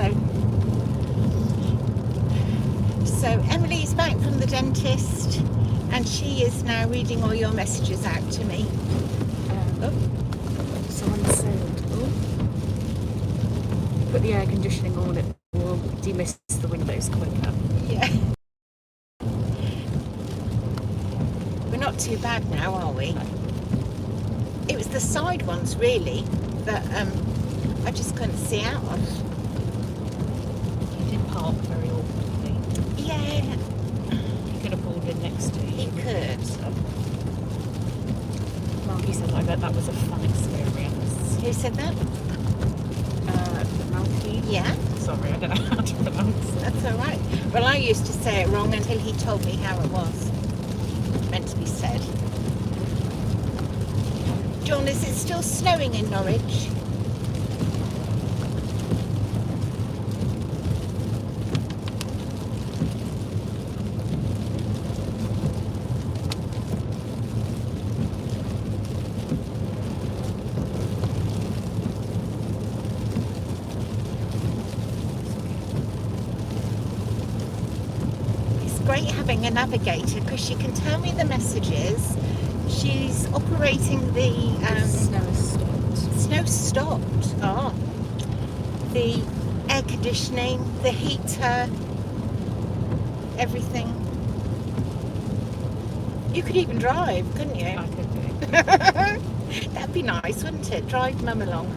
So Emily's back from the dentist, and she is now reading all your messages out to me. Someone said, put the air conditioning on, it will demist the windows quicker. Yeah. We're not too bad now, are we? It was the side ones really that I just couldn't see out of. He did park very awkwardly. Yeah, He could have pulled in next to you. he could. Marky said, I bet that was a fun experience. Who said that? Malky? Yeah, Sorry, I don't know how to pronounce it. that's all right. Well, I used to say it wrong until he told me how it was meant to be said. John, is it still snowing in Norwich? It's great having a navigator because she can tell me the messages. She's operating the Snow has stopped. snow stopped. Oh, the air conditioning, the heater, everything. You could even drive, couldn't you? I could do. That'd be nice, wouldn't it? Drive Mum along.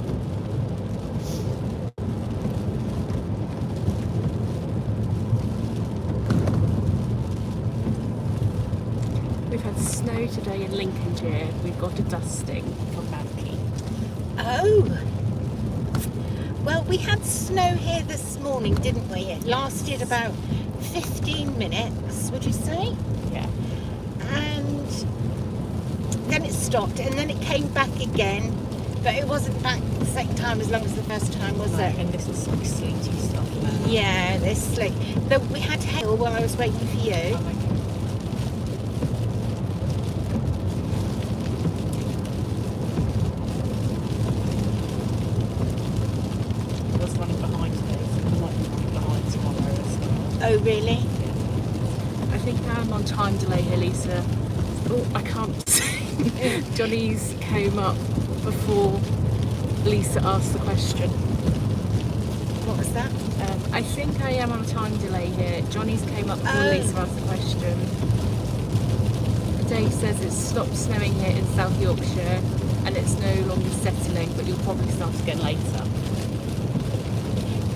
We've had snow today in Lincolnshire. We've got a dusting from Malky. Oh. Well, we had snow here this morning, didn't we? It lasted about 15 minutes, would you say? Yeah. And then it stopped, and then it came back again, but it wasn't back the second time as long as the first time, was it? And this is like sleety stuff now. Yeah, this slick. We had hail while I was waiting for you. Oh, okay. I was running behind today, so I might be running behind tomorrow as well. Oh, really? I think I'm on time delay here, Lisa. Oh, I can't see. Johnny's came up before Lisa asked the question. What was that? I think I am on a time delay here. Johnny's came up before Oh. Lisa asked the question. Dave says it's stopped snowing here in South Yorkshire and it's no longer settling, but you'll probably start again later.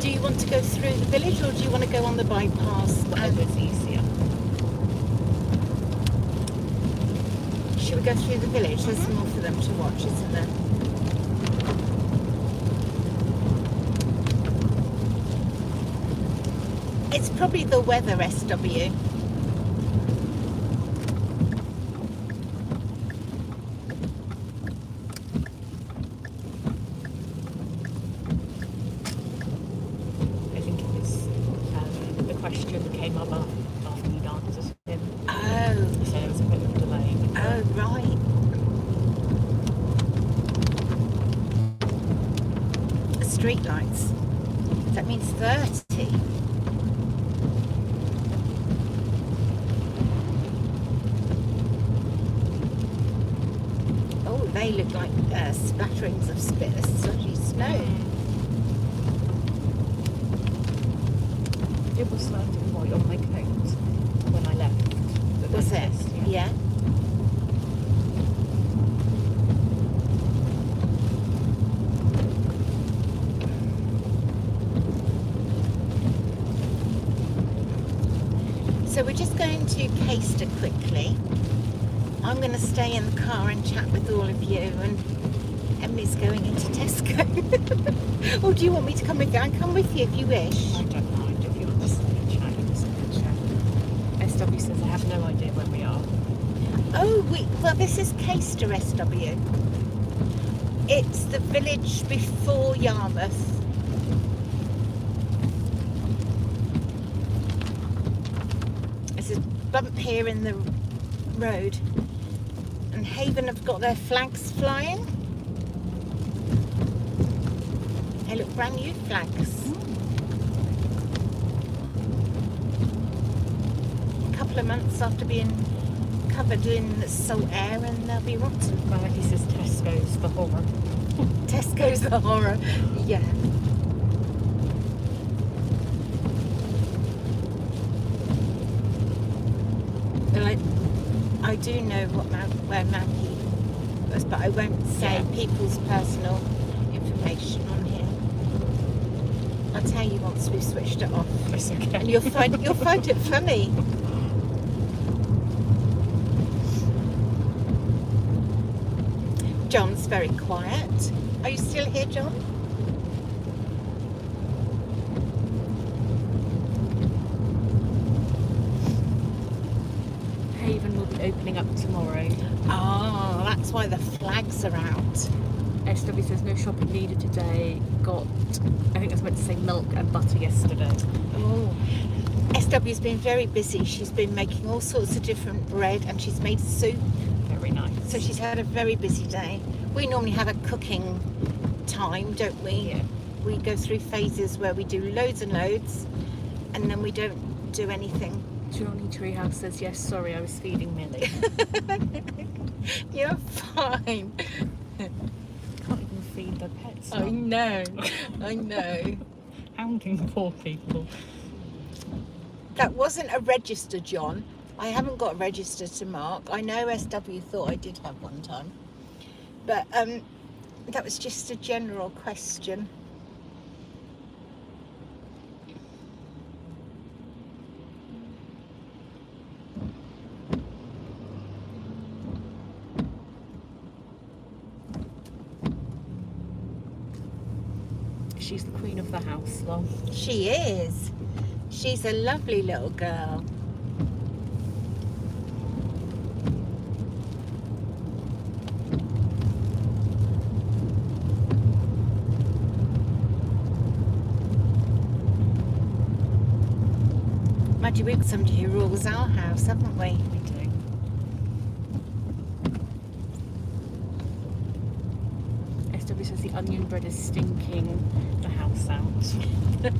Do you want to go through the village or do you want to go on the bypass? Whatever's easier. Should we go through the village? There's more for them to watch, isn't there? It's probably the weather, SW. I think it was the question came up after you'd answered him. Oh, So there was a bit of a delay. oh, right. Street lights. That means 30. they look like splatterings of sludgy snow. It was landing white on my coat when I left. Was it? Yeah. So we're just going to Caister quickly. I'm going to stay in the car and chat with all of you, and Emily's going into Tesco. Or do you want me to come with you? I can come with you if you wish. I don't mind if you want to sit and chat, you can sit and chat. SW says I have no idea where we are. Oh, well, this is Caister SW. It's the village before Yarmouth. There's a bump here in the road, and Haven have got their flags flying. They look brand new flags. A couple of months after being covered in salt air, and they'll be rotten. Well, he says Tesco's the horror. Tesco's the horror. Yeah. Well, I do know where Maggie was, but I won't say people's personal information on here. I'll tell you once we've switched it off, It's okay. and you'll find it funny. John's very quiet. Are you still here, John? Haven will be opening up tomorrow. Oh, that's why the flags are out. SW says no shopping needed today. Got, I think I was meant to say milk and butter yesterday. Oh. SW's been very busy. She's been making all sorts of different bread, and she's made soup. Very nice. So she's had a very busy day. We normally have a cooking time, don't we? Yeah. We go through phases where we do loads and loads, and then we don't do anything. Johnny Treehouse says yes. Sorry, I was feeding Millie. You're fine. Can't even feed their pets. I know. I know. Hounding poor people. That wasn't a register, John. I haven't got a register to mark. I know SW thought I did have one time. But that was just a general question. She's the queen of the house, Lol. She is. She's a lovely little girl. Imagine we've got somebody who rules our house, haven't we? We do. SW says the onion bread is stinking the house out. Oh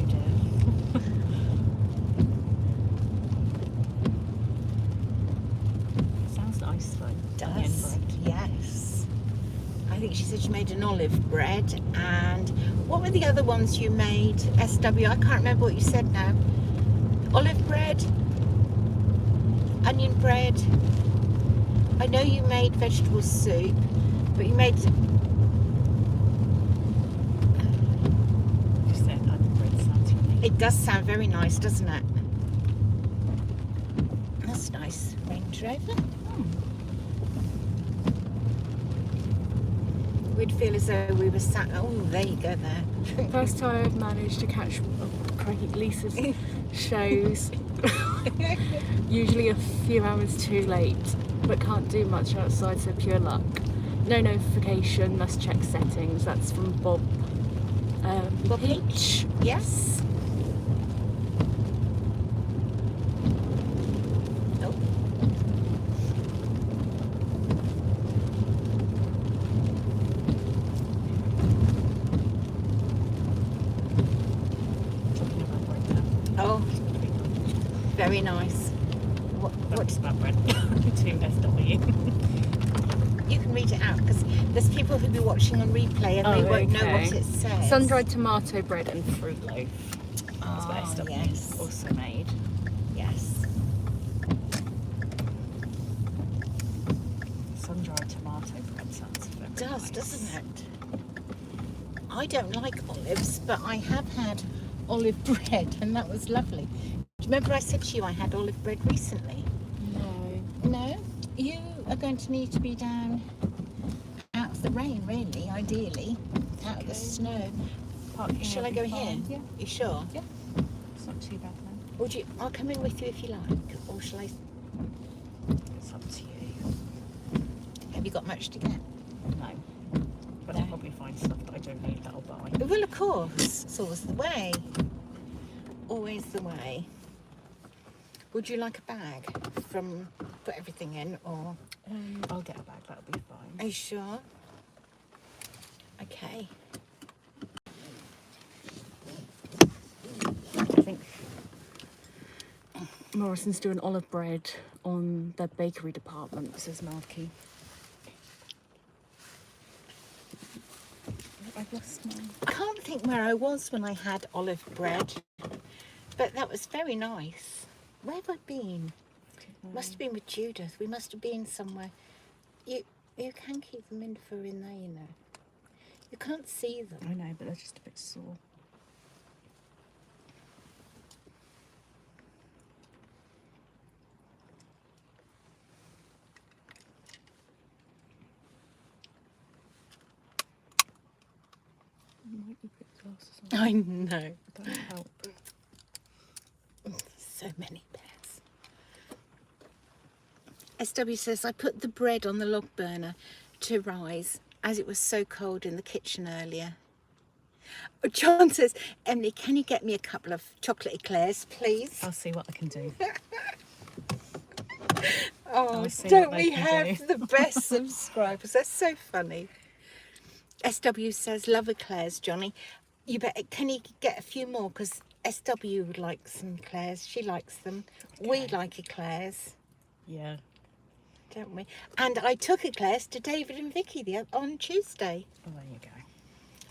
dear. Sounds nice though. Onion Does. bread. Yes. I think she said she made an olive bread. And what were the other ones you made, SW? I can't remember what you said now. Olive bread, onion bread. I know you made vegetable soup, but you made... Just said onion bread sounds yummy. It does sound very nice, doesn't it? That's nice. Range Rover. We'd feel as though we were sat... Oh, there you go there. First time I've managed to catch crikey, Lisa's shows. Usually a few hours too late, but can't do much outside, so pure luck. No notification, must check settings. That's from Bob. Bob Peach. Yes. Oh. Talking about bread there. Oh, very nice. What's that bread? To SW. You can read it out because there's people who'll be watching on replay and they won't know what okay. it says. Sun-dried tomato bread and fruit loaf. That's what Oh, SW yes. also made. Yes. Sun-dried tomato bread sounds very It does, nice. doesn't it? I don't like olives, but I have had olive bread and that was lovely. Do you remember I said to you I had olive bread recently? No. No? You are going to need to be down out of the rain, really, ideally. Out of the Okay. snow. Parking Shall I will go be here? fine. Yeah, You sure? it's not too bad then. Would you? I'll come in with you if you like. Or shall I? It's up to you. Have you got much to get? No. But No. I'll probably find stuff that I don't need that I'll buy. Well, of course. It's always the way. Always the way. Would you like a bag from put everything in, or I'll get a bag, that'll be fine. are you sure? Okay. I think Morrison's doing olive bread on their bakery department, says Marky. I've lost mine. I can't think where I was when I had olive bread, but that was very nice. Where have I been? Must have been with Judith. We must have been somewhere. You can keep them in there, you know. You can't see them. I know, but they're just a bit sore. Might you put glasses on? I know. Don't help. So many pairs. SW says, I put the bread on the log burner to rise as it was so cold in the kitchen earlier. John says, Emily, can you get me a couple of chocolate eclairs, please? I'll see what I can do. Oh, I'll see don't what they we can have do. the best subscribers? They're so funny. SW says, love eclairs, Johnny. You better, can you get a few more? Because SW would like some eclairs. She likes them. We Okay. like eclairs, Yeah. don't we? And I took eclairs to David and Vicky on Tuesday. Oh, there you go.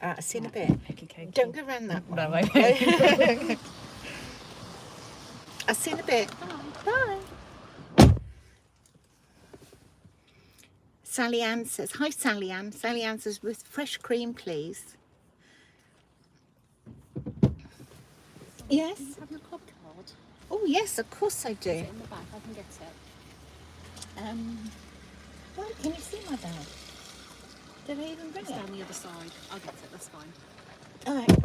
All right, I'll see you in a Right, bit. Hickey cakey. Don't go around that one. No, I won't. I'll see you in a bit. Bye. Sally Ann says, hi Sally Ann. Sally Ann says, with fresh cream, please. Yes? Have your club card? Oh, yes, of course I do. In the back, I can get it. Why, can you see my bag? Did I even bring It's it? down the other side. I'll get it, that's fine. All right.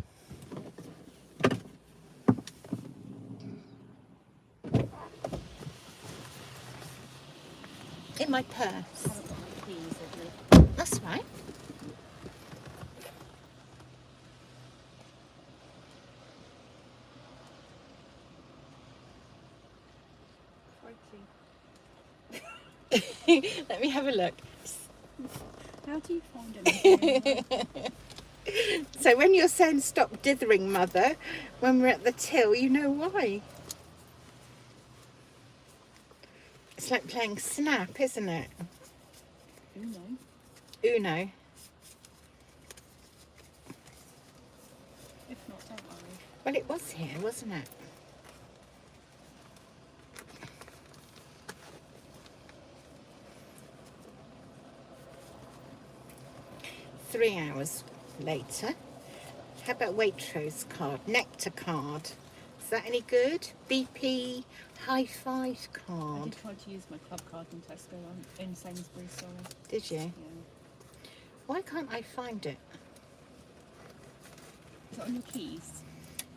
In my purse. I haven't got my keys, have you? That's right. Let me have a look. How do you find anything? So when you're saying stop dithering, mother, when we're at the till, you know why. It's like playing Snap, isn't it? No. Uno. If not, don't worry. Well, it was here, wasn't it? Three hours later. How about Waitrose card? Nectar card. Is that any good? BP High Five I card. did try to use my club card in Tesco in Sainsbury's, sorry. Did you? Yeah. Why can't I find it? Is it on your keys?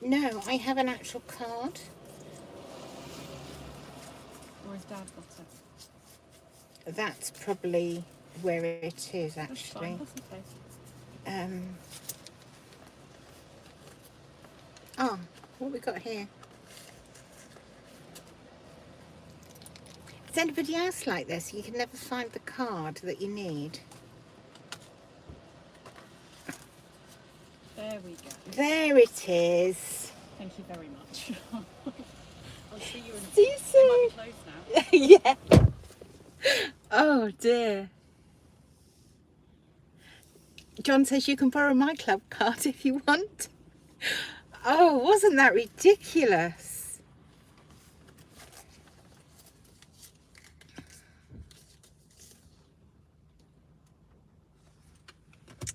No, I have an actual card. Or has Dad got it? That's probably where it is That's actually. fine, that's okay. Oh, what we got here? Is anybody else like this? You can never find the card that you need. There we go. There it is. Thank you very much. I'll see you in See you They might soon. be closed now. Yeah. Oh dear. John says you can borrow my club card if you want. Oh, wasn't that ridiculous?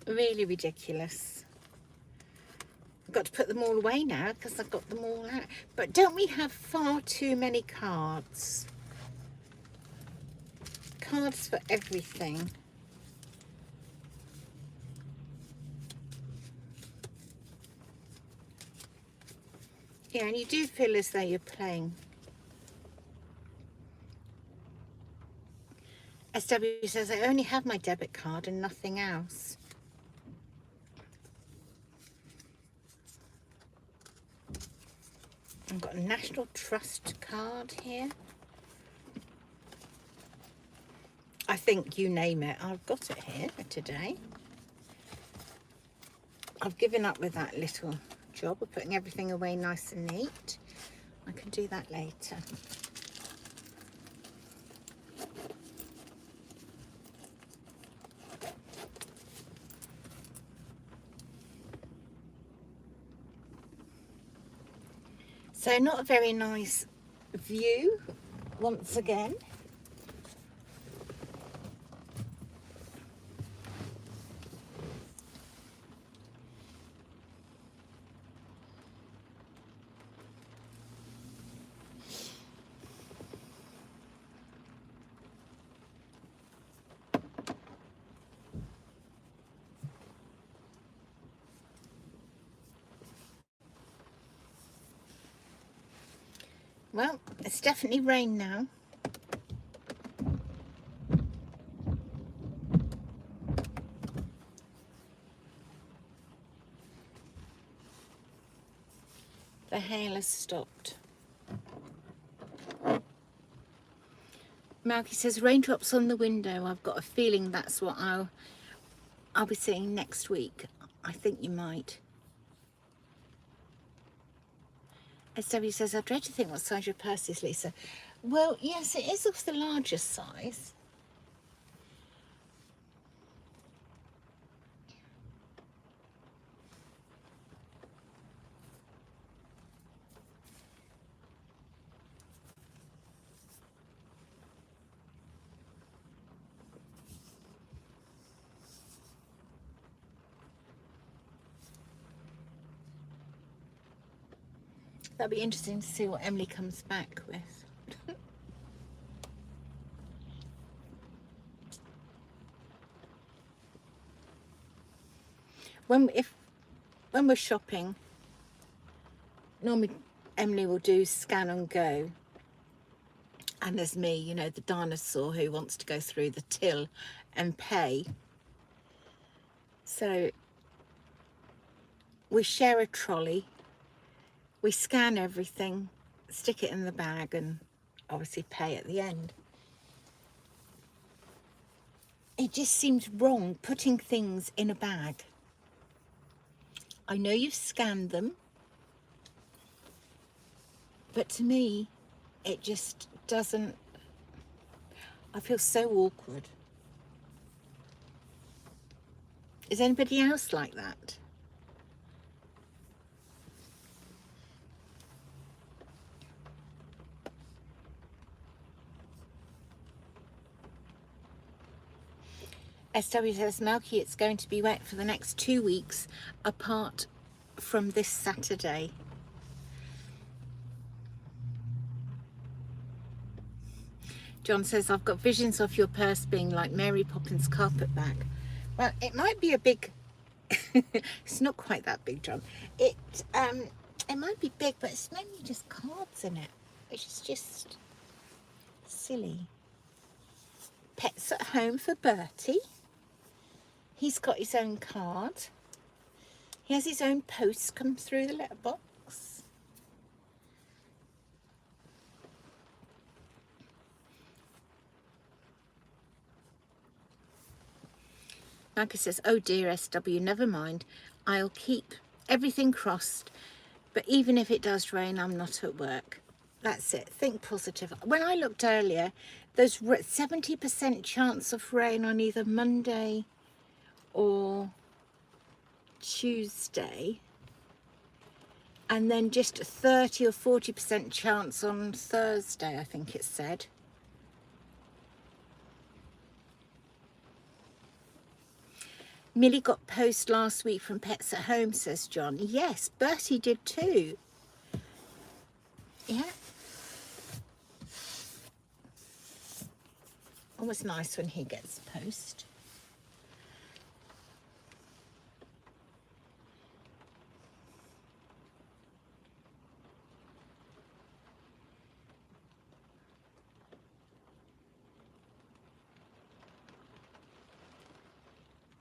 Really ridiculous. I've got to put them all away now because I've got them all out. But don't we have far too many cards? Cards for everything. Yeah, and you do feel as though you're playing. SW says, I only have my debit card and nothing else. I've got a National Trust card here. I think you name it, I've got it here today. I've given up with that little job of putting everything away nice and neat. I can do that later. So not a very nice view once again. Well, it's definitely rain now. The hail has stopped. Malky says, raindrops on the window. I've got a feeling that's what I'll be seeing next week. I think you might. SW says, I dread to think what size your purse is, Lisa. Well, yes, it is of the largest size. That'll be interesting to see what Emily comes back with. When we're shopping, normally Emily will do scan and go, and there's me, you know, the dinosaur who wants to go through the till and pay. So we share a trolley. We scan everything, stick it in the bag, and obviously pay at the end. It just seems wrong putting things in a bag. I know you've scanned them, but to me, it just doesn't, I feel so awkward. Is anybody else like that? SW says, Malky, it's going to be wet for the next 2 weeks, apart from this Saturday. John says, I've got visions of your purse being like Mary Poppins' carpet bag. Well, it might be a big, it's not quite that big, John. It might be big, but it's mainly just cards in it, which is just silly. Pets at home for Bertie. He's got his own card. He has his own post come through the letterbox. Maggie says, oh dear SW, never mind. I'll keep everything crossed. But even if it does rain, I'm not at work. That's it. Think positive. When I looked earlier, there's 70% chance of rain on either Monday or Tuesday, and then just a 30 or 40% chance on Thursday, I think it said. Millie got post last week from Pets at Home, says John. Yes, Bertie did too. Yeah. Always nice when he gets post.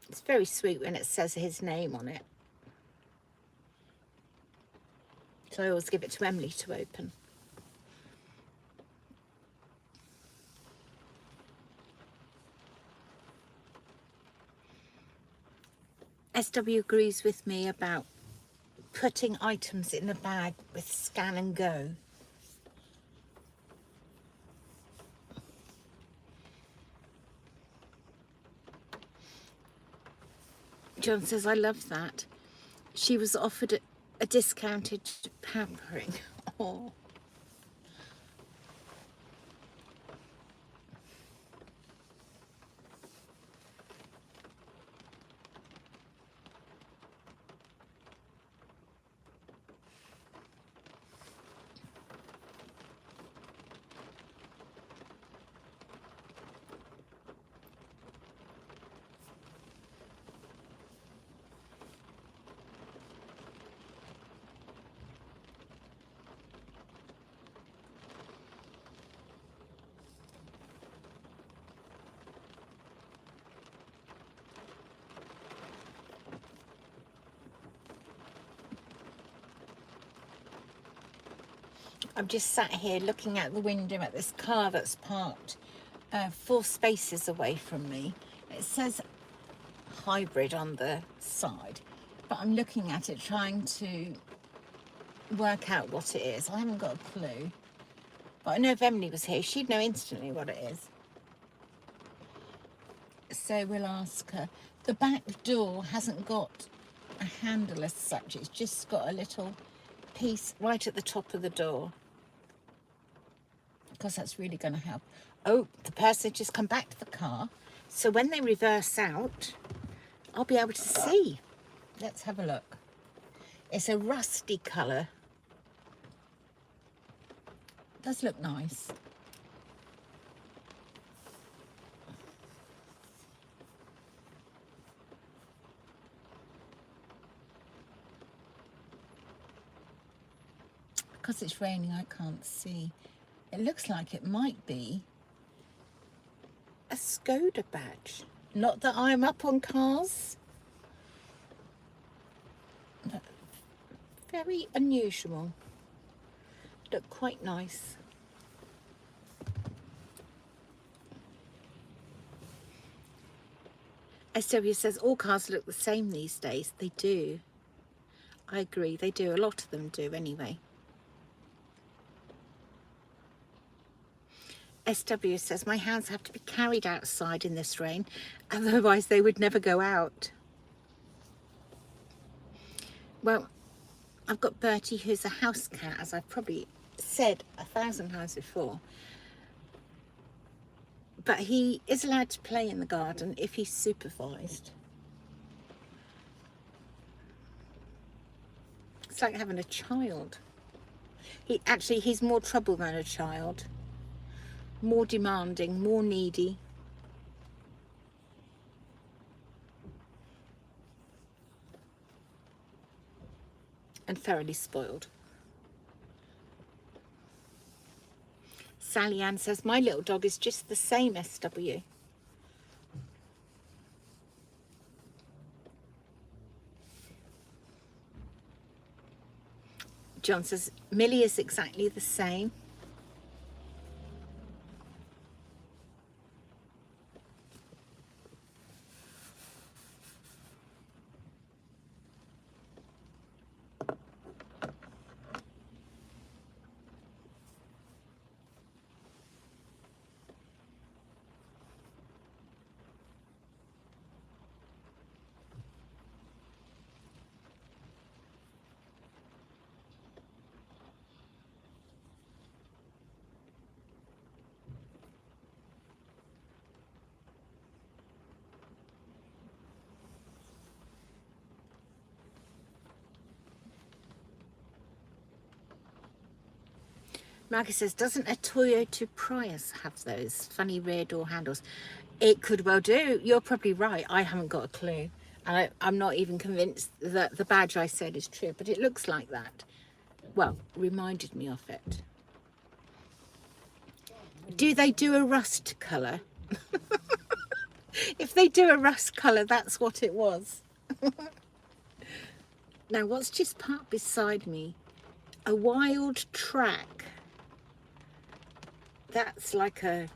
It's very sweet when it says his name on it. So I always give it to Emily to open. SW agrees with me about putting items in a bag with Scan and Go. John says, I love that. She was offered a discounted pampering. Oh. I'm just sat here looking out the window at this car that's parked 4 spaces away from me. It says hybrid on the side, but I'm looking at it trying to work out what it is. I haven't got a clue, but I know if Emily was here, she'd know instantly what it is. So we'll ask her. The back door hasn't got a handle as such, it's just got a little piece right at the top of the door, because that's really going to help. Oh, the person just come back to the car, so when they reverse out, I'll be able to see. Let's have a look. It's a rusty colour. Does look nice. Because it's raining, I can't see. It looks like it might be a Skoda badge. Not that I'm up on cars, but very unusual. Look quite nice. SW says all cars look the same these days. They do. I agree, they do. A lot of them do anyway. SW says, my hands have to be carried outside in this rain, otherwise they would never go out. Well, I've got Bertie, who's a house cat, as I've probably said 1,000 times before. But he is allowed to play in the garden if he's supervised. It's like having a child. He's more trouble than a child. More demanding, more needy. And thoroughly spoiled. Sally Ann says, my little dog is just the same, SW. John says, Millie is exactly the same. Marcus says, doesn't a Toyota Prius have those funny rear door handles? It could well do. You're probably right. I haven't got a clue. And I'm not even convinced that the badge I said is true, but it looks like that. Well, reminded me of it. Do they do a rust colour? If they do a rust colour, that's what it was. Now, what's just parked beside me? A wild track. That's like a,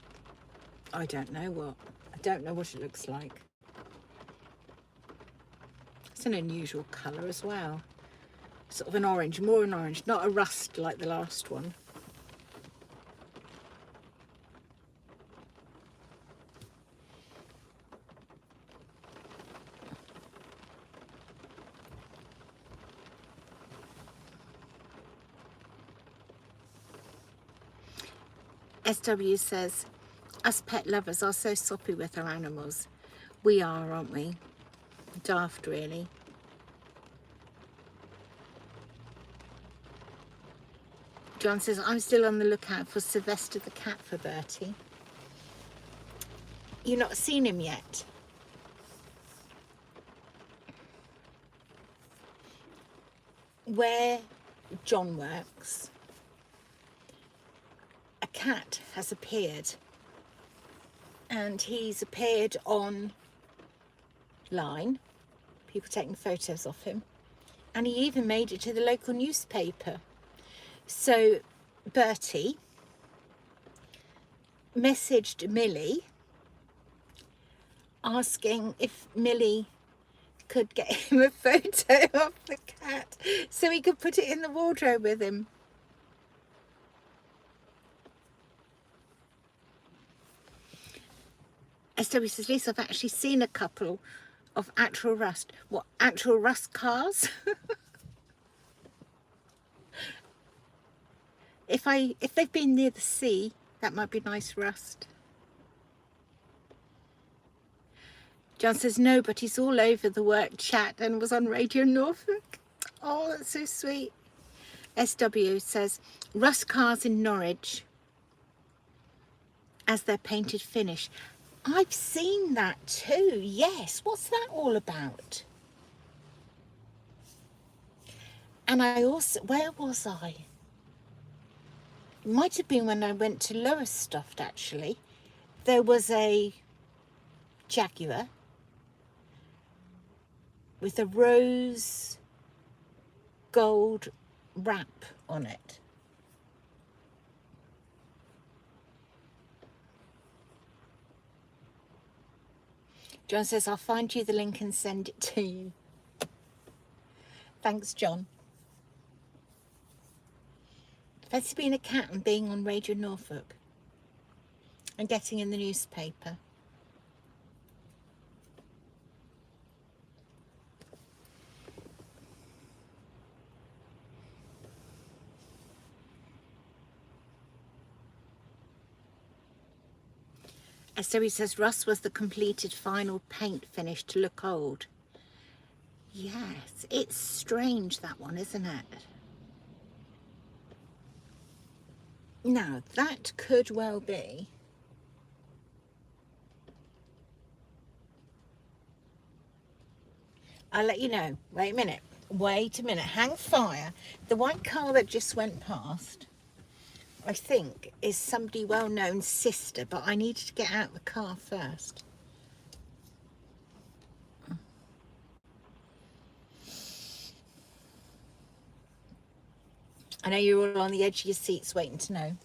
I don't know what. I don't know what it looks like. It's an unusual colour as well. Sort of an orange, more an orange, not a rust like the last one. SW says, us pet lovers are so soppy with our animals. We are, aren't we? Daft, really. John says, I'm still on the lookout for Sylvester the cat for Bertie. You've not seen him yet? Where John works, a cat has appeared, and he's appeared online, people taking photos of him, and he even made it to the local newspaper. So Bertie messaged Millie asking if Millie could get him a photo of the cat so he could put it in the wardrobe with him. SW says, Lisa, I've actually seen a couple of actual rust. What, actual rust cars? If they've been near the sea, that might be nice rust. John says, no, but he's all over the work chat and was on Radio Norfolk. Oh, that's so sweet. SW says, rust cars in Norwich as their painted finish. I've seen that too, yes. What's that all about? And I also, where was I? It might have been when I went to Lowestoft, actually. There was a Jaguar with a rose gold wrap on it. John says, I'll find you the link and send it to you. Thanks, John. Fancy being a cat and being on Radio Norfolk and getting in the newspaper. So he says, Russ was the completed final paint finish to look old. Yes, it's strange, that one, isn't it? Now, that could well be. I'll let you know. Wait a minute. Wait a minute. Hang fire. The white car that just went past, I think, is somebody well-known's sister, but I needed to get out of the car first. I know you're all on the edge of your seats waiting to know.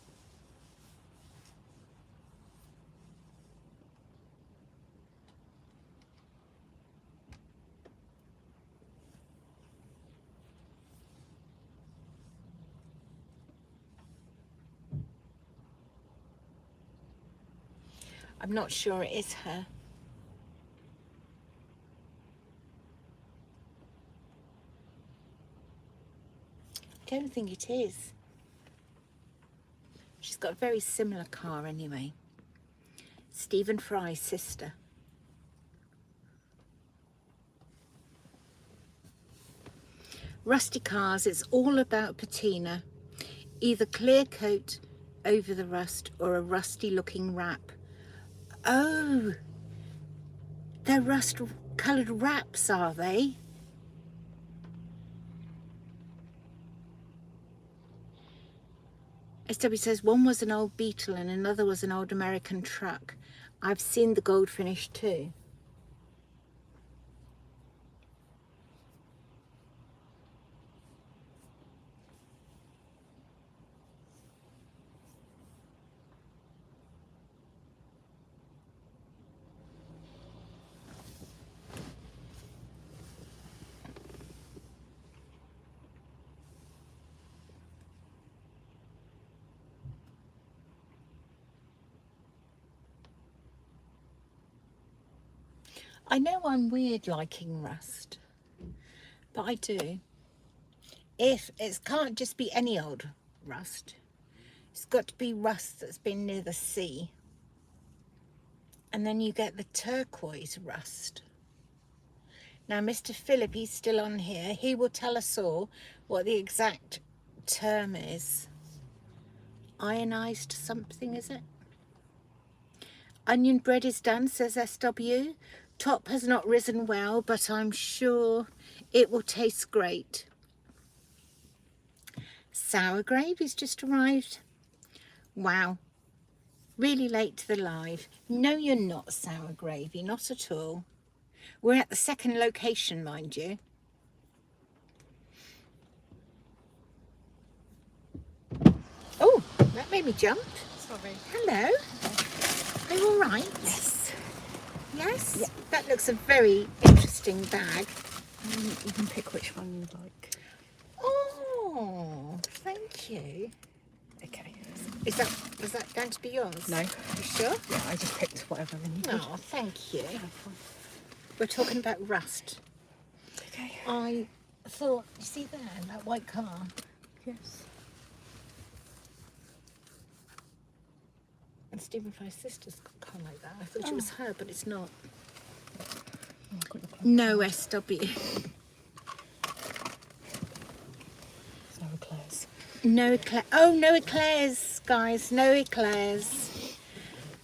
I'm not sure it is her. I don't think it is. She's got a very similar car anyway. Stephen Fry's sister. Rusty cars, it's all about patina. Either clear coat over the rust or a rusty looking wrap. Oh, they're rust coloured wraps, are they? SW says one was an old Beetle and another was an old American truck. I've seen the gold finish too. I know I'm weird liking rust, but I do. If it can't just be any old rust, it's got to be rust that's been near the sea. And then you get the turquoise rust. Now, Mr. Phillip, he's still on here. He will tell us all what the exact term is. Ionized something, is it? Onion bread is done, says SW. Top has not risen well, but I'm sure it will taste great. Sour gravy's just arrived. Wow. Really late to the live. No, you're not, Sour Gravy, not at all. We're at the second location, mind you. Oh, that made me jump. Sorry. Hello. Are you all right? Yes. Yes? Yeah. That looks a very interesting bag. You can pick which one you like. Oh, thank you. Okay. Was that going to be yours? No. You sure? Yeah, I just picked whatever I needed. Oh, thank you. We're talking about rust. Okay. I thought, you see there, that white car? Yes. And Stephen Fry's sister's got a car like that. I thought it was her, but it's not. Oh, I've got your plug. No SW. No eclairs. No eclairs. Oh, no eclairs, guys. No eclairs.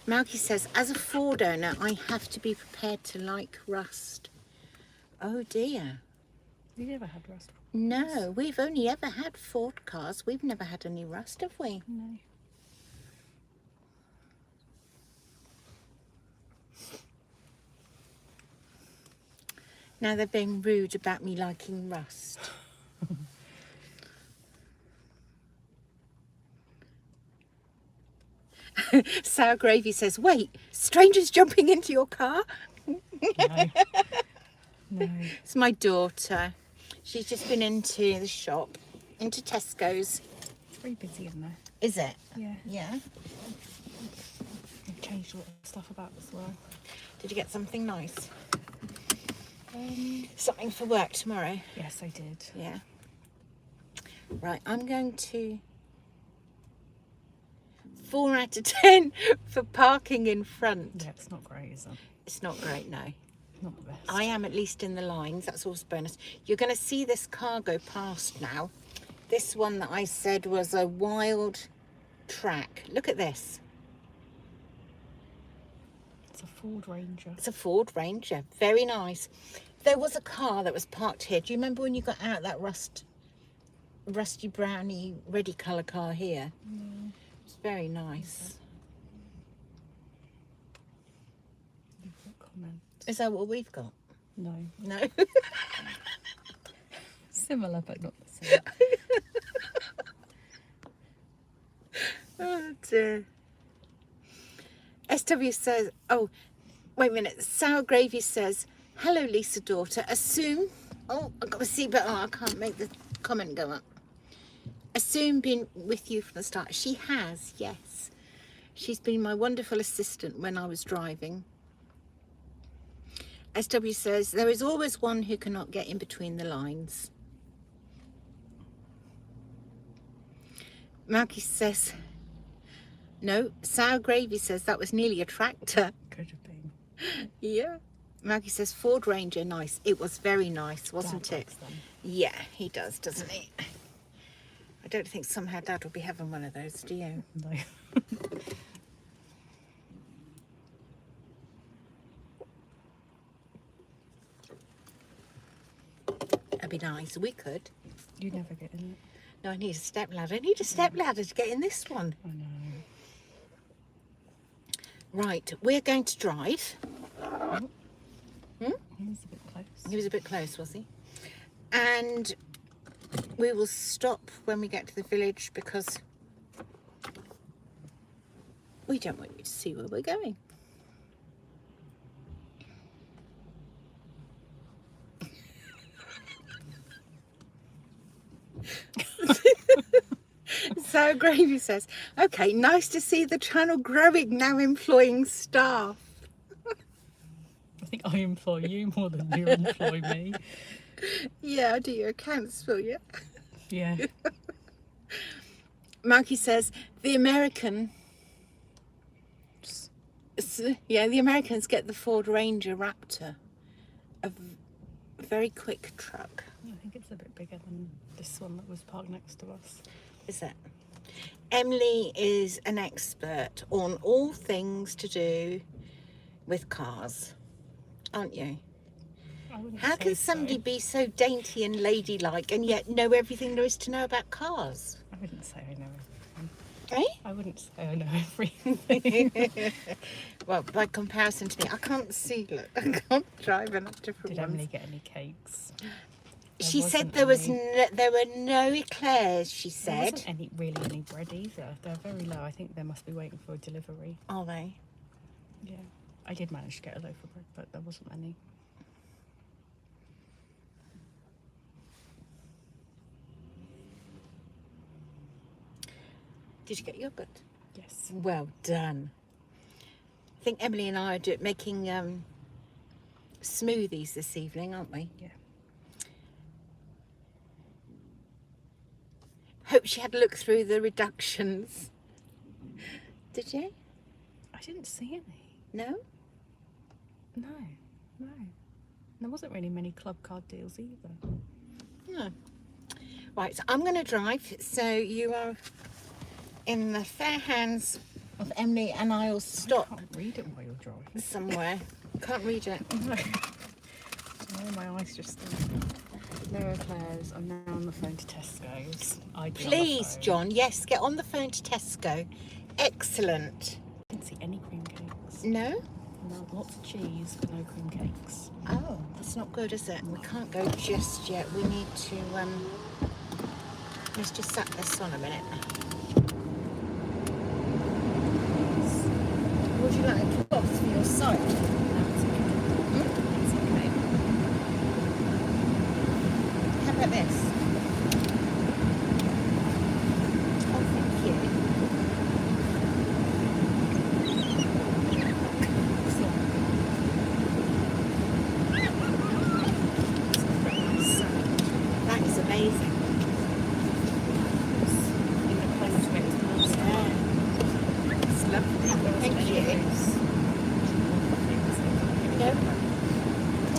Malky says, as a Ford owner, I have to be prepared to like rust. Oh dear. You never had rust? No, we've only ever had Ford cars. We've never had any rust, have we? No. Now they're being rude about me liking rust. Sour Gravy says, wait, strangers jumping into your car? No. No. It's my daughter. She's just been into the shop, into Tesco's. It's very busy in there. Is it? Yeah. Yeah. I've changed a lot of stuff about as well. Did you get something nice? Something for work tomorrow? Yes, I did. Yeah. Right, I'm going to 4 out of 10 for parking in front. Yeah, it's not great, is it? It's not great, no. Not the best. I am at least in the lines, that's always a bonus. You're going to see this car go past now. This one that I said was a wild track. Look at this. It's a Ford Ranger. It's a Ford Ranger, very nice. There was a car that was parked here. Do you remember when you got out that rusty browny ready colour car here? No. It's very nice. You've got comments. Is that what we've got? No. No. Similar, but not the same. Oh dear. SW says, oh, wait a minute. Sour Gravy says, hello, Lisa daughter. Assume, oh, I've got to see, but I can't make the comment go up. Assume been with you from the start. She has, yes. She's been my wonderful assistant when I was driving. SW says, there is always one who cannot get in between the lines. Malky says, no. Sour Gravy says that was nearly a tractor. Could have been. Yeah. Maggie says Ford Ranger, nice. It was very nice, wasn't Dad it? likes them. Yeah, he does, doesn't he? I don't think somehow Dad will be having one of those, do you? No. That'd be nice. We could. You never get in it. No, I need a step ladder. I need a step ladder to get in this one. I know. Right, we're going to drive. He was a bit close. He was a bit close, was he? And we will stop when we get to the village because we don't want you to see where we're going. So Gravy says, okay, nice to see the channel growing, now employing staff. I think I employ you more than you employ me. Yeah, I do your accounts, will you? Yeah. Marky says, the Americans get the Ford Ranger Raptor, a very quick truck. I think it's a bit bigger than this one that was parked next to us. Is that? Emily is an expert on all things to do with cars, aren't you? I wouldn't How say can so. somebody be so dainty and ladylike and yet know everything there is to know about cars? I wouldn't say I know everything. Eh? I wouldn't say I know everything. Well, by comparison to me, I can't see, look, I can't drive enough different Did ones. Emily get any cakes? She said wasn't there was any- there were no eclairs, she There said. wasn't really any bread either. They're very low. I think they must be waiting for a delivery. Are they? Yeah. I did manage to get a loaf of bread, but there wasn't any. Did you get yogurt? Yes. Well done. I think Emily and I are making smoothies this evening, aren't we? Yeah. Hope she had a look through the reductions. Did you? I didn't see any. No? No. No. There wasn't really many club card deals either. No. Right, so I'm going to drive, so you are in the fair hands of Emily, and I'll I stop can't read it while you're driving. somewhere. Can't read it. Oh, my eyes just no eclairs. I'm now on the phone to Tesco's. I'd be on the Please, phone. John, yes, get on the phone to Tesco. Excellent. I didn't see any cream cakes. No? No, lots of cheese, but no cream cakes. Oh, that's not good, is it? We can't go just yet. We need to, let's just set this on a minute. Would you like a cloth for your site? No, it's okay. It's okay. How about this? Oh, thank you. That is amazing. In the place where it's nice. Yeah. It's lovely. Thank you. No?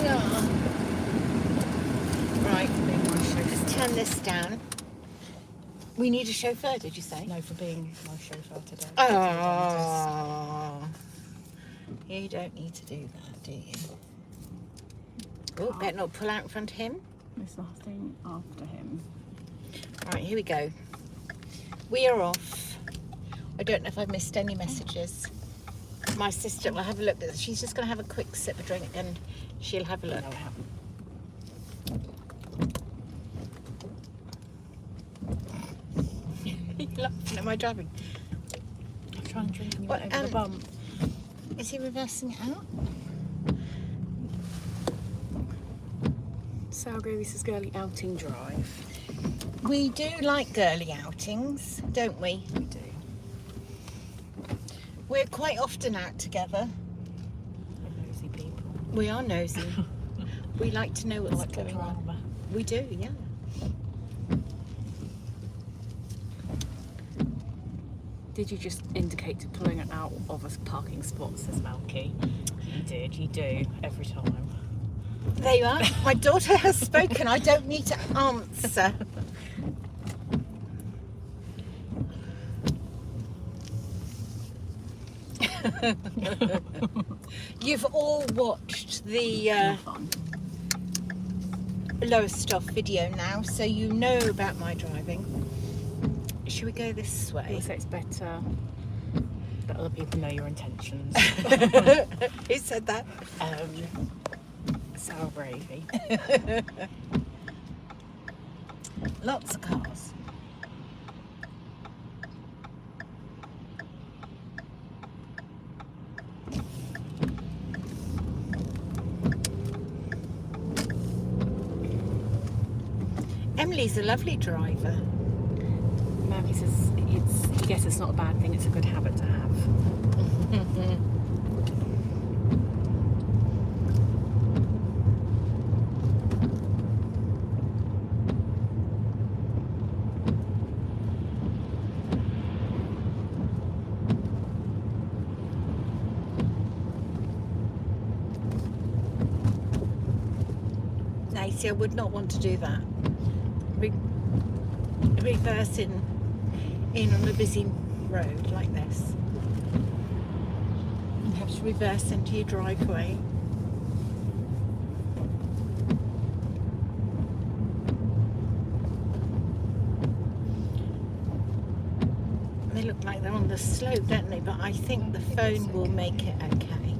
Yeah. Right, let's turn this down. We need a chauffeur, did you say? No, for being my chauffeur today. Oh, you don't need to do that, do you? Oh, better not pull out in front of him. There's nothing after him. Right, here we go. We are off. I don't know if I've missed any messages. My sister will have a look. She's just going to have a quick sip of drink and she'll have a look. No, I haven't. You're laughing at my driving. I'm trying to drink and you What, went over the bump. Is he reversing it out? Sour Gravy's girly outing drive. We do like girly outings, don't we? We do. We're quite often out together. We're nosy people. We are nosy. We like to know what's Like the going on. drama. We do, yeah. Did you just indicate to pulling it out of a parking spot, says Malky? You did, you do, every time. There you are. My daughter has spoken. I don't need to answer. You've all watched the Fun. Lowestoft video now, so you know about my driving. Should we go this way? Also, it's better that other people know your intentions. Who said that? Sour gravy. Lots of cars. Emily's a lovely driver. Marky says he guesses it's not a bad thing, it's a good habit to have. Nancy, I would not want to do that. Reversing in on a busy road like this. You have to reverse into your driveway. They look like they're on the slope, don't they? But I think the phone will make it okay.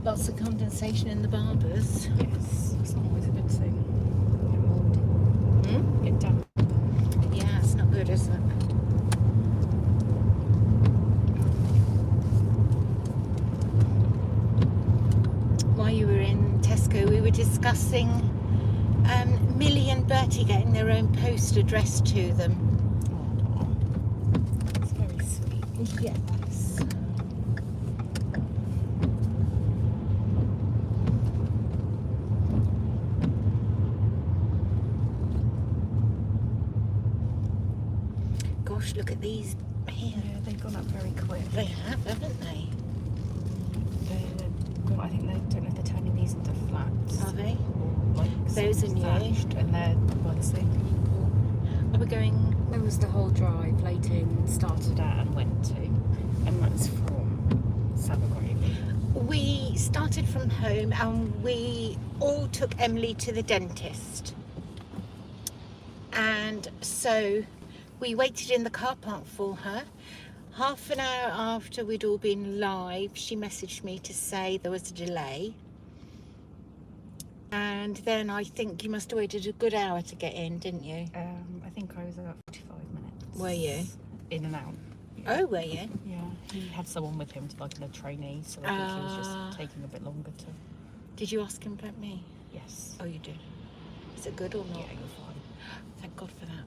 Lots of condensation in the barbers. Yes, it's not always a good thing. Get damp. Yeah, it's not good, is it? While you were in Tesco, we were discussing Millie and Bertie getting their own post addressed to them. Oh, it's very sweet. Yes. Gosh, look at these here. Yeah, they've gone up very quick. They have, haven't they? Well, I think they don't know if they're turning these into flats. Are they? Or like Those are new. thatched, and they're by the same people. Are we going? There was the whole drive Leighton started at and went to, and that's from Sour Gravy. We started from home and we all took Emily to the dentist. And so we waited in the car park for her. Half an hour after we'd all been live, she messaged me to say there was a delay. And then I think you must have waited a good hour to get in, didn't you? I think I was about 45 minutes. Were you? In and out. Oh, were you? Yeah, he had someone with him, like a trainee, so I think he was just taking a bit longer to. Did you ask him about me? Yes. Oh, you did. Is it good or not? Yeah, you're fine. Thank God for that.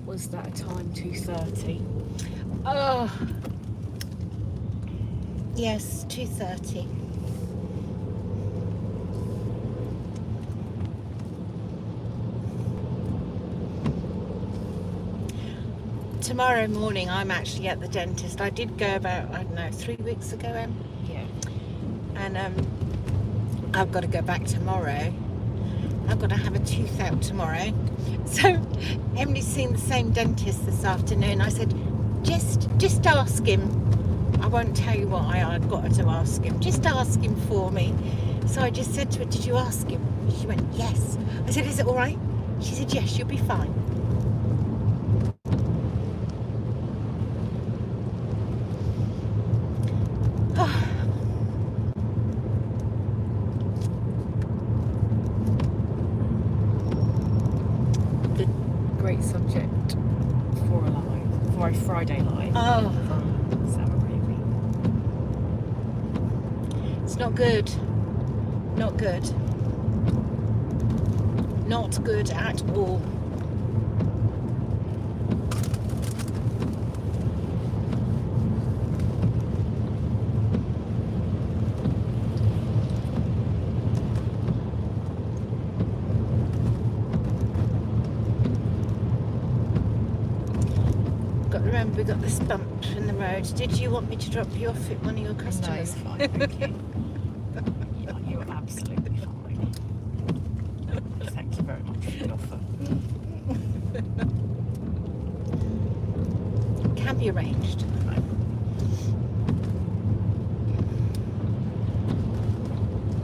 Was that a time 2:30? Oh, yes, 2:30. Tomorrow morning, I'm actually at the dentist. I did go about, I don't know, 3 weeks ago, Yeah. and I've got to go back tomorrow. I've got to have a tooth out tomorrow. So Emily's seen the same dentist this afternoon. I said, just ask him. I won't tell you what I'd got her to ask him. Just ask him for me. So I just said to her, did you ask him? She went, yes. I said, is it all right? She said, yes, you'll be fine. Great subject for a live, for a Friday live. Oh. From Sour Gravy. It's not good. Not good. Not good at all. Remember, we got this bump in the road. Did you want me to drop you off at one of your No, customers? it's fine, thank you. Yeah, you're absolutely fine. Thank you very much for the offer. arranged.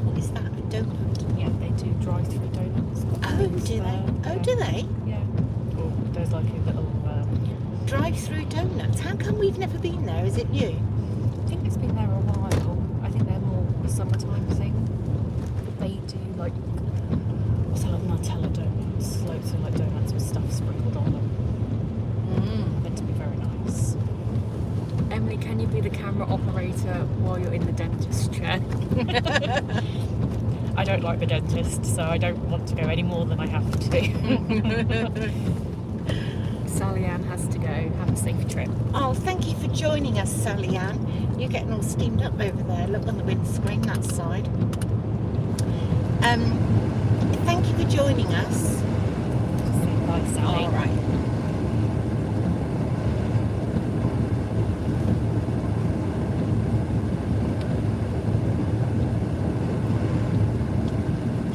What is that? A donut? Yeah, they do drive-through donuts. Oh, do they? Oh, do they? Yeah. Or there's like a little. Drive-through donuts. How come we've never been there? Is it new? I think it's been there a while. I think they're more a summertime thing. They do like what's that, like Nutella donuts, loads of like donuts with stuff sprinkled on them. Meant to be very nice. Emily, can you be the camera operator while you're in the dentist chair? I don't like the dentist, so I don't want to go any more than I have to. Sally Ann has to go. Have a safe trip. Oh, thank you for joining us, Sally Ann. You're getting all steamed up over there. Look on the windscreen, that side. Thank you for joining us. Bye, Sally. All right.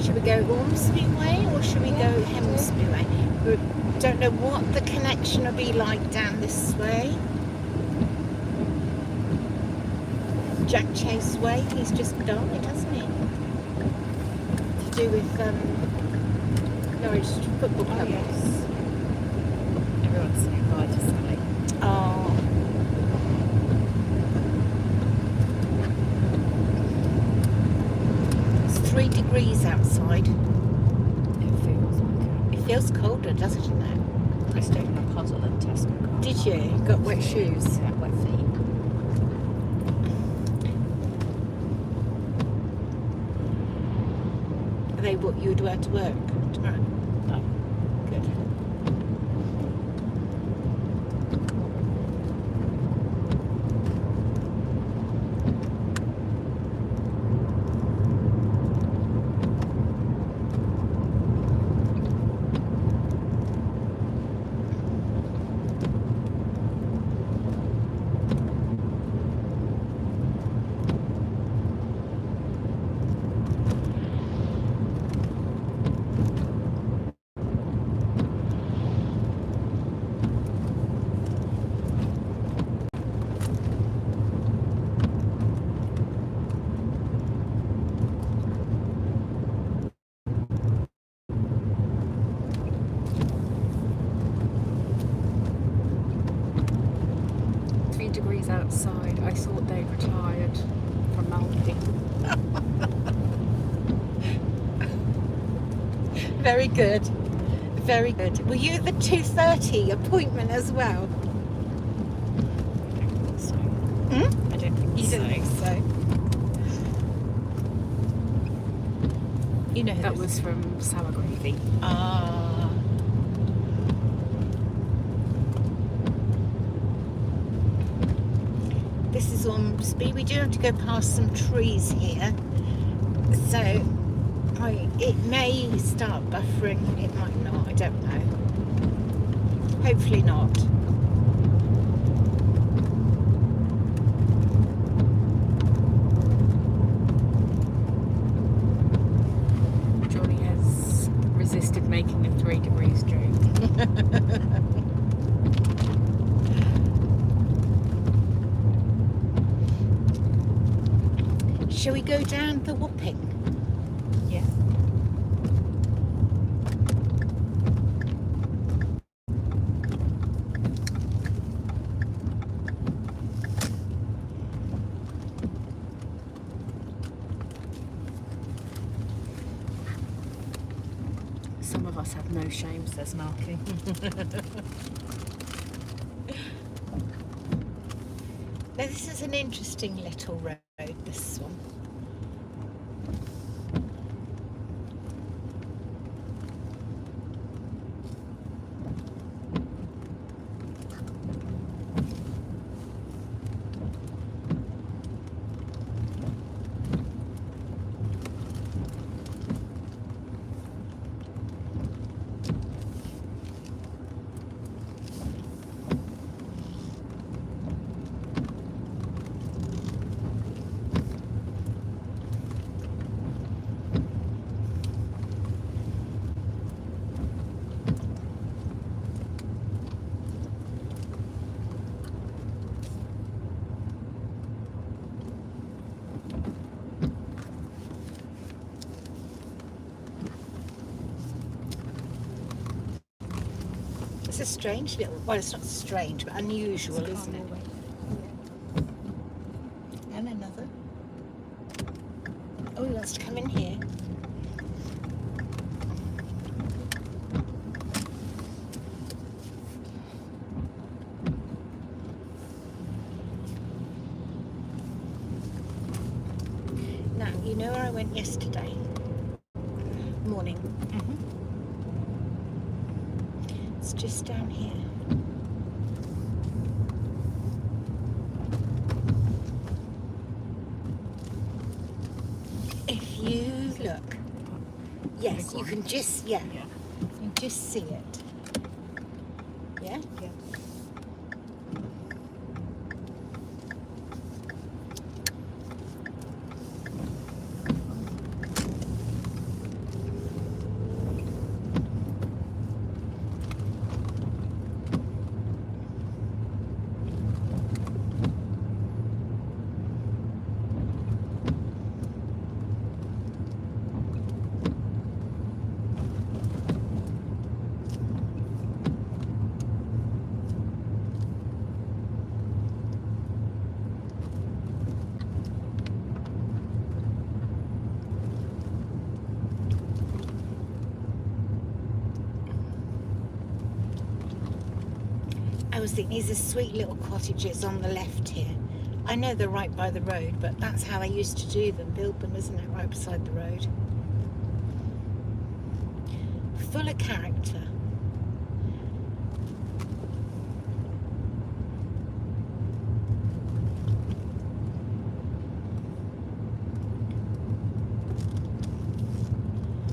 Should we go Ormsby way or should we go Hemsby way? We don't know what the connection will be like down this way. Jack Chase Way, he's just died, hasn't he? To do with Norwich Football Club. Oh, yes. Everyone's saying bye to Sally. Oh. It's 3 degrees outside. It feels like It feels colder, doesn't it? I stayed in a puzzle at Tesco. Did you? Got wet shoes? Yeah, wet feet. Are they what you would wear to work tomorrow? No. Good. Degrees outside. I thought they retired from Malmedy. Very good. Very good. Were you at the 2:30 appointment as well? I don't think so. Hmm? I don't think You so. didn't think so? You know who That this- was from Sour Gravy. Ah. This is Ormsby. We do have to go past some trees here. So it may start buffering, it might not, I don't know. Hopefully not. Johnny has resisted making a 3 degrees joke. Shall we go down the Wapping? Yeah. Some of us have no shame, says Marky. Now this is an interesting little road, this one. It's a strange little, well, it's not strange, but unusual, It's a isn't it? carnival. And another. Oh, he wants to come in here. Now, you know where I went yesterday morning? It's just down here. If you look, yes, you can just, yeah, Yeah. you can just see it. Yeah? Yeah. I was thinking these are sweet little cottages on the left here. I know they're right by the road, but that's how they used to do them. Bilburn, isn't it? Right beside the road. Full of character.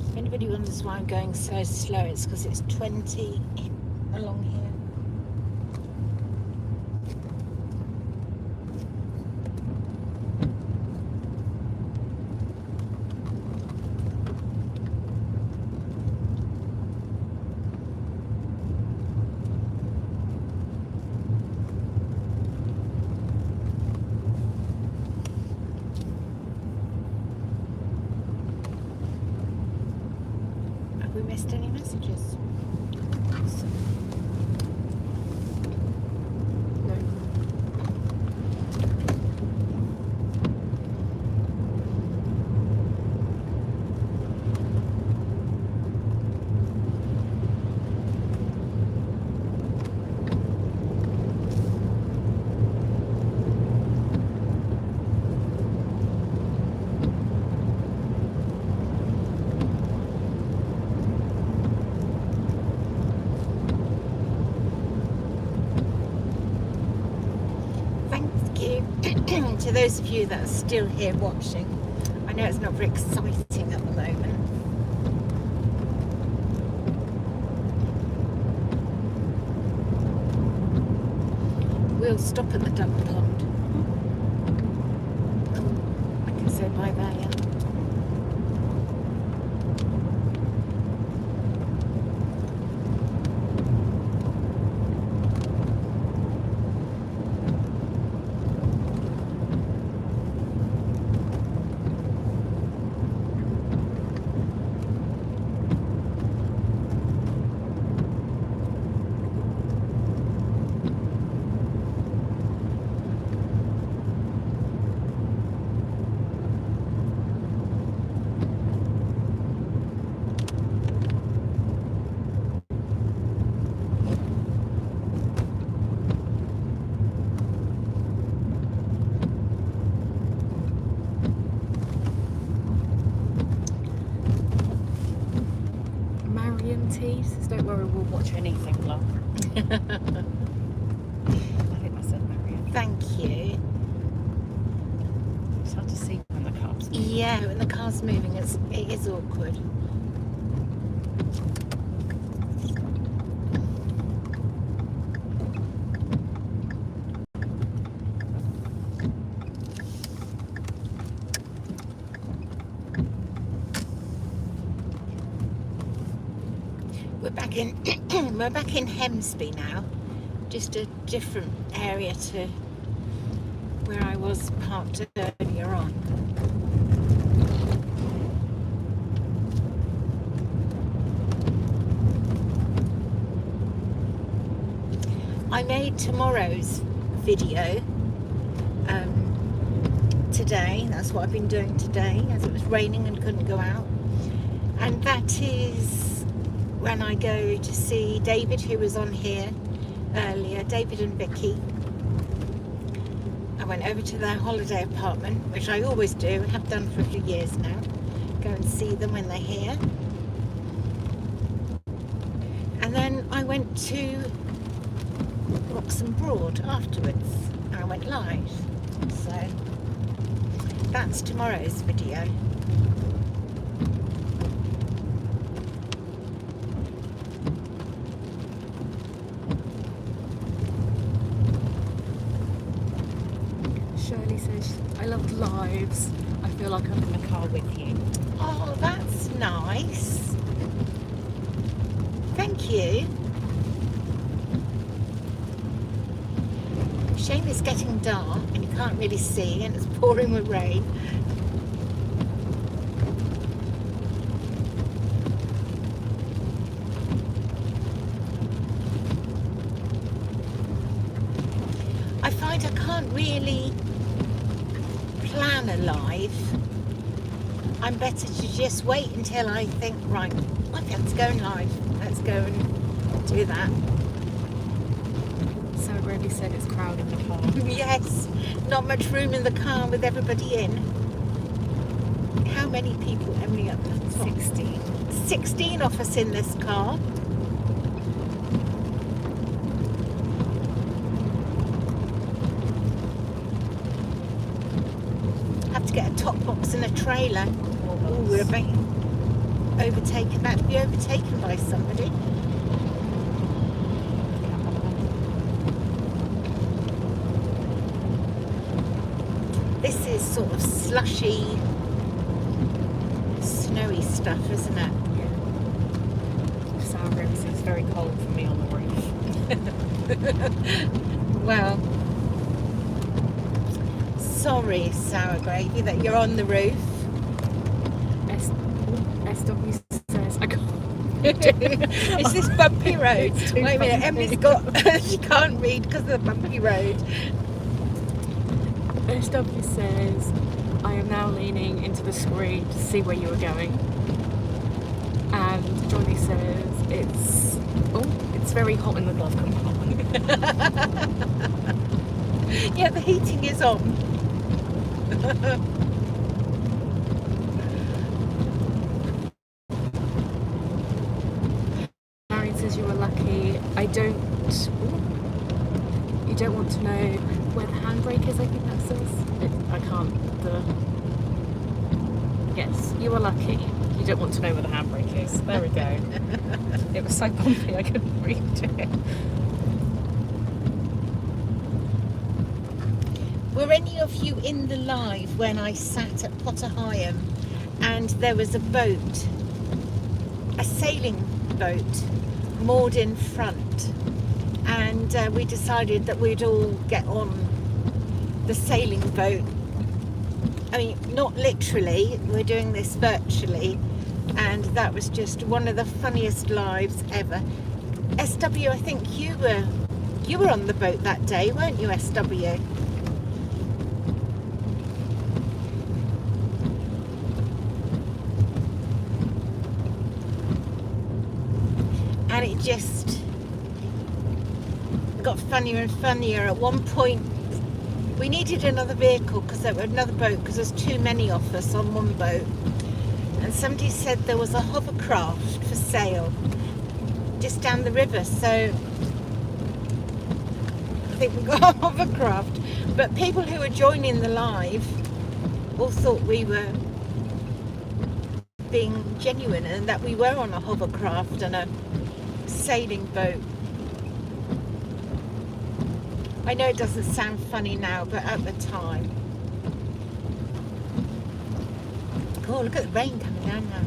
If anybody wonders why I'm going so slow, it's because it's 20 along here. Have we missed any messages? No. Thank you to those of you that are still here watching. I know it's not very exciting at the moment. We'll stop at the duck pond. I can say bye there, yeah. Marion T says, don't worry, we'll watch anything, love. I think I said Marion. Thank you. It's hard to see when the car's Yeah, when the car's moving, it is awkward. We're back in Hemsby now, just a different area to where I was parked earlier on. I made tomorrow's video today. That's what I've been doing today, as it was raining and couldn't go out. And that is when I go to see David, who was on here earlier, David and Vicky. I went over to their holiday apartment, which I always do, have done for a few years now. Go and see them when they're here. And then I went to Roxham Broad afterwards, and I went live. So that's tomorrow's video. Shirley says, I love lives. I feel like I'm in the car with you. Oh, that's nice. Thank you. Shame it's getting dark and you can't really see and it's pouring with rain. I find I can't really plan a live. I'm better to just wait until I think, right, let's go live. Let's go and do that. Sarah Gravy said it's crowded in the car. Yes, not much room in the car with everybody in. How many people, Emily, up the top? 16. 16 of us in this car. Have to get a top box and a trailer. Oh, we're about to be overtaken by somebody. This is sort of slushy, snowy stuff, isn't it? Yeah. Sarah Gravy says it's very cold for me on the roof. Well, sorry, Sour Gravy, that you're on the roof. SW says I can't. Is this bumpy road? It's too Wait a minute, bumpy. Emily's got, she can't read because of the bumpy road. SW says, I am now leaning into the screen to see where you are going. And Johnny says, it's very hot in the glove compartment. Yeah, the heating is on. Marion says you were lucky. You don't want to know where the handbrake is, I think that says. I can't. Yes, you were lucky. You don't want to know where the handbrake is. There we go. It was so bumpy I couldn't read it. Were any of you in the live when I sat at Potter Heigham and there was a boat, a sailing boat, moored in front, and we decided that we'd all get on the sailing boat? I mean, not literally, we're doing this virtually, and that was just one of the funniest lives ever. SW, I think you were on the boat that day, weren't you, SW? And it just got funnier and funnier. At one point we needed another vehicle because there was another boat, because there's too many of us on one boat, and somebody said there was a hovercraft for sale just down the river, so I think we got a hovercraft. But people who were joining the live all thought we were being genuine and that we were on a hovercraft and a sailing boat. I know it doesn't sound funny now, but at the time. Oh, look at the rain coming down now.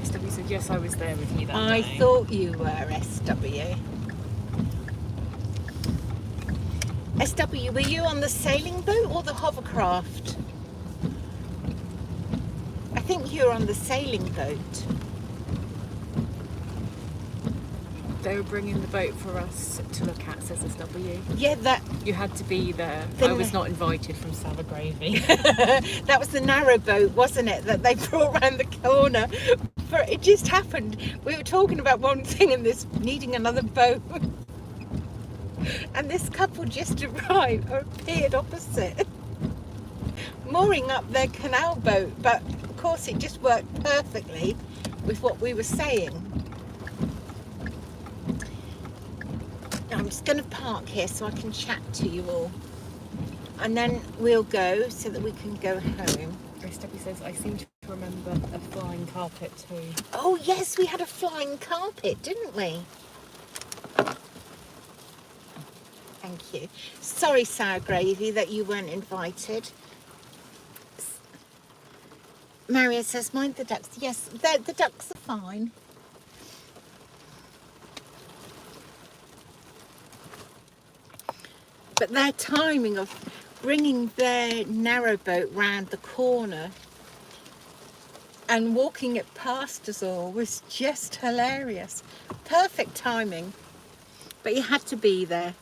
SW said, yes, I was there with you that I day. thought you were, SW. SW, were you on the sailing boat or the hovercraft? I think you were on the sailing boat. They were bringing the boat for us to look at, says SW. Yeah, that You had to be there. The I was not invited from Sour Gravy. that was the narrow boat, wasn't it? That they brought round the corner. But it just happened. We were talking about one thing and this needing another boat. And this couple just arrived or appeared opposite, mooring up their canal boat. But of course, it just worked perfectly with what we were saying. Now, I'm just going to park here so I can chat to you all. And then we'll go so that we can go home. SW says, I seem to remember a flying carpet too. Oh, yes, we had a flying carpet, didn't we? Thank you. Sorry, Sour Gravy, that you weren't invited. Maria says, mind the ducks. Yes, the ducks are fine. But their timing of bringing their narrowboat round the corner and walking it past us all was just hilarious. Perfect timing. But you had to be there.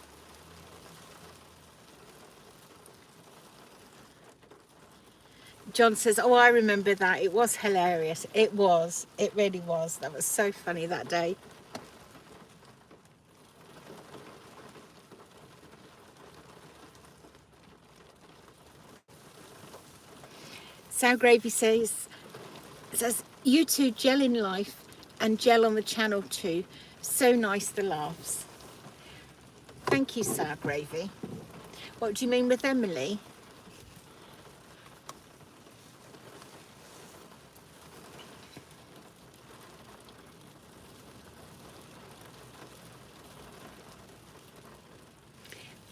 John says, oh, I remember that. It was hilarious. It was. It really was. That was so funny that day. Sour Gravy says, you two gel in life and gel on the channel too. So nice, the laughs. Thank you, Sour Gravy. What do you mean with Emily?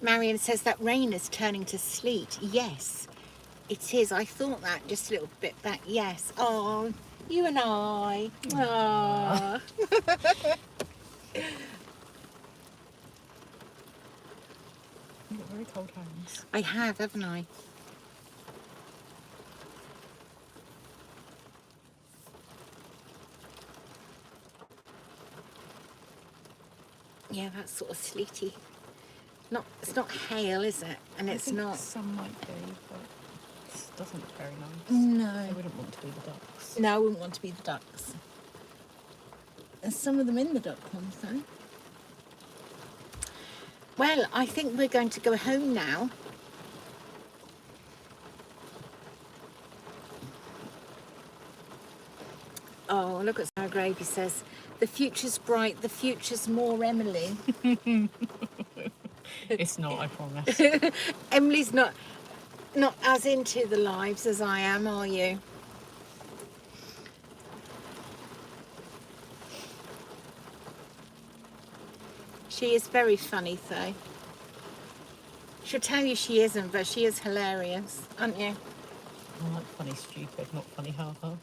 Marion says that rain is turning to sleet. Yes, it is. I thought that just a little bit back. Yes. Oh, you and I. Aww. You've got very cold hands. I have, haven't I? Yeah, that's sort of sleety. It's not hail, is it? And it's not. Some might be, but it doesn't look very nice. No. I wouldn't want to be the ducks. No, I wouldn't want to be the ducks. There's some of them in the duck ponds, though. Well, I think we're going to go home now. Oh, look at Sour Gravy says, the future's bright, the future's more Emily. It's not, I promise. Emily's not as into the lives as I am, are you? She is very funny though. She'll tell you she isn't, but she is hilarious, aren't you? I like funny stupid, not funny ha-ha.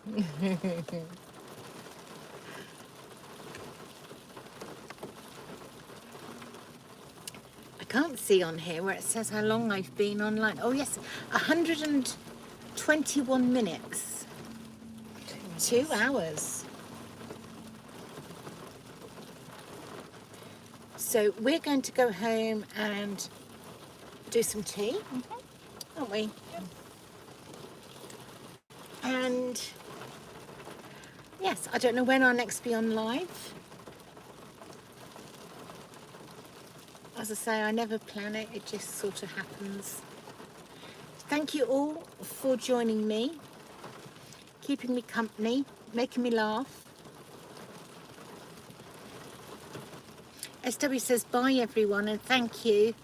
I can't see on here where it says how long I've been online. Oh yes, 121 minutes. 2 hours. So we're going to go home and do some tea, aren't we? Yep. And yes, I don't know when I'll next be on live. As I say, I never plan it, it just sort of happens. Thank you all for joining me, keeping me company, making me laugh. SW says bye everyone, and thank you,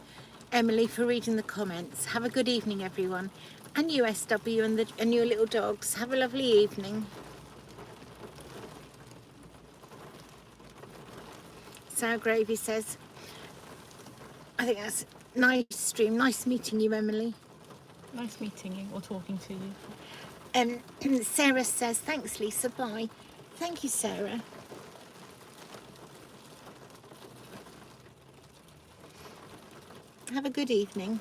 Emily, for reading the comments. Have a good evening, everyone. And you, SW, and your little dogs. Have a lovely evening. Sour Gravy says, I think that's a nice stream. Nice meeting you, Emily. Nice meeting you, or talking to you. Sarah says, thanks, Lisa. Bye. Thank you, Sarah. Have a good evening.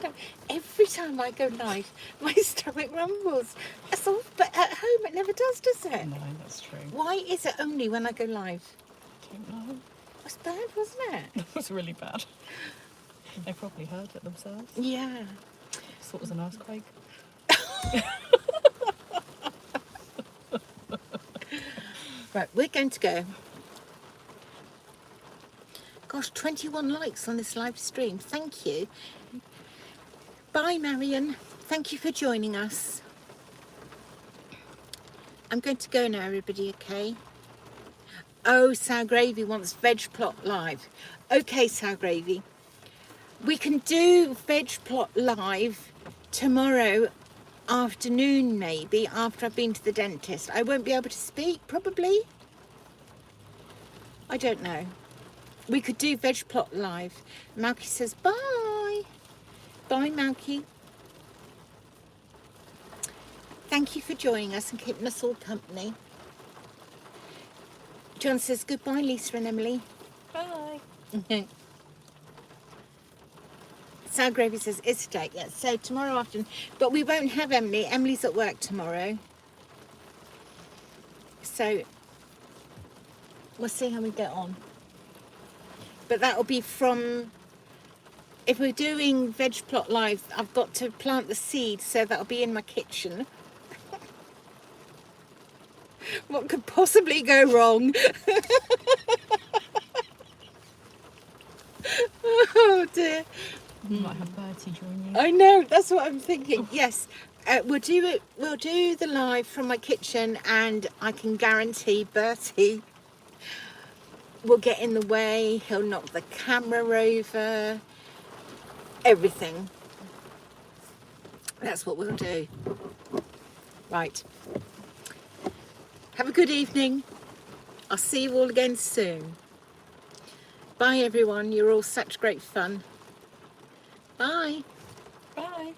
stomach. Every time I go live, my stomach rumbles. That's all, but at home it never does it? No, that's true. Why is it only when I go live? Don't know. It was bad, wasn't it? It was really bad. They probably heard it themselves. Yeah. Thought it was an earthquake. Right, we're going to go. Gosh, 21 likes on this live stream. Thank you. Bye, Marion. Thank you for joining us. I'm going to go now, everybody, okay? Oh, Sour Gravy wants Veg Plot live. Okay, Sour Gravy. We can do Veg Plot live tomorrow afternoon, maybe, after I've been to the dentist. I won't be able to speak, probably. I don't know. We could do Veg Plot live. Malky says bye. Bye, Malky. Thank you for joining us and keeping us all company. John says goodbye, Lisa and Emily. Bye. Sour Gravy says it's a date. Yes, so tomorrow afternoon. But we won't have Emily. Emily's at work tomorrow. So we'll see how we get on. But that'll be from, if we're doing Veg Plot live, I've got to plant the seed, so that'll be in my kitchen. What could possibly go wrong? Oh dear. You might have Bertie join you. I know, that's what I'm thinking. Yes, we'll do it. We'll do the live from my kitchen, and I can guarantee Bertie will get in the way. He'll knock the camera over. Everything. That's what we'll do. Right. Have a good evening. I'll see you all again soon. Bye, everyone. You're all such great fun. Bye. Bye.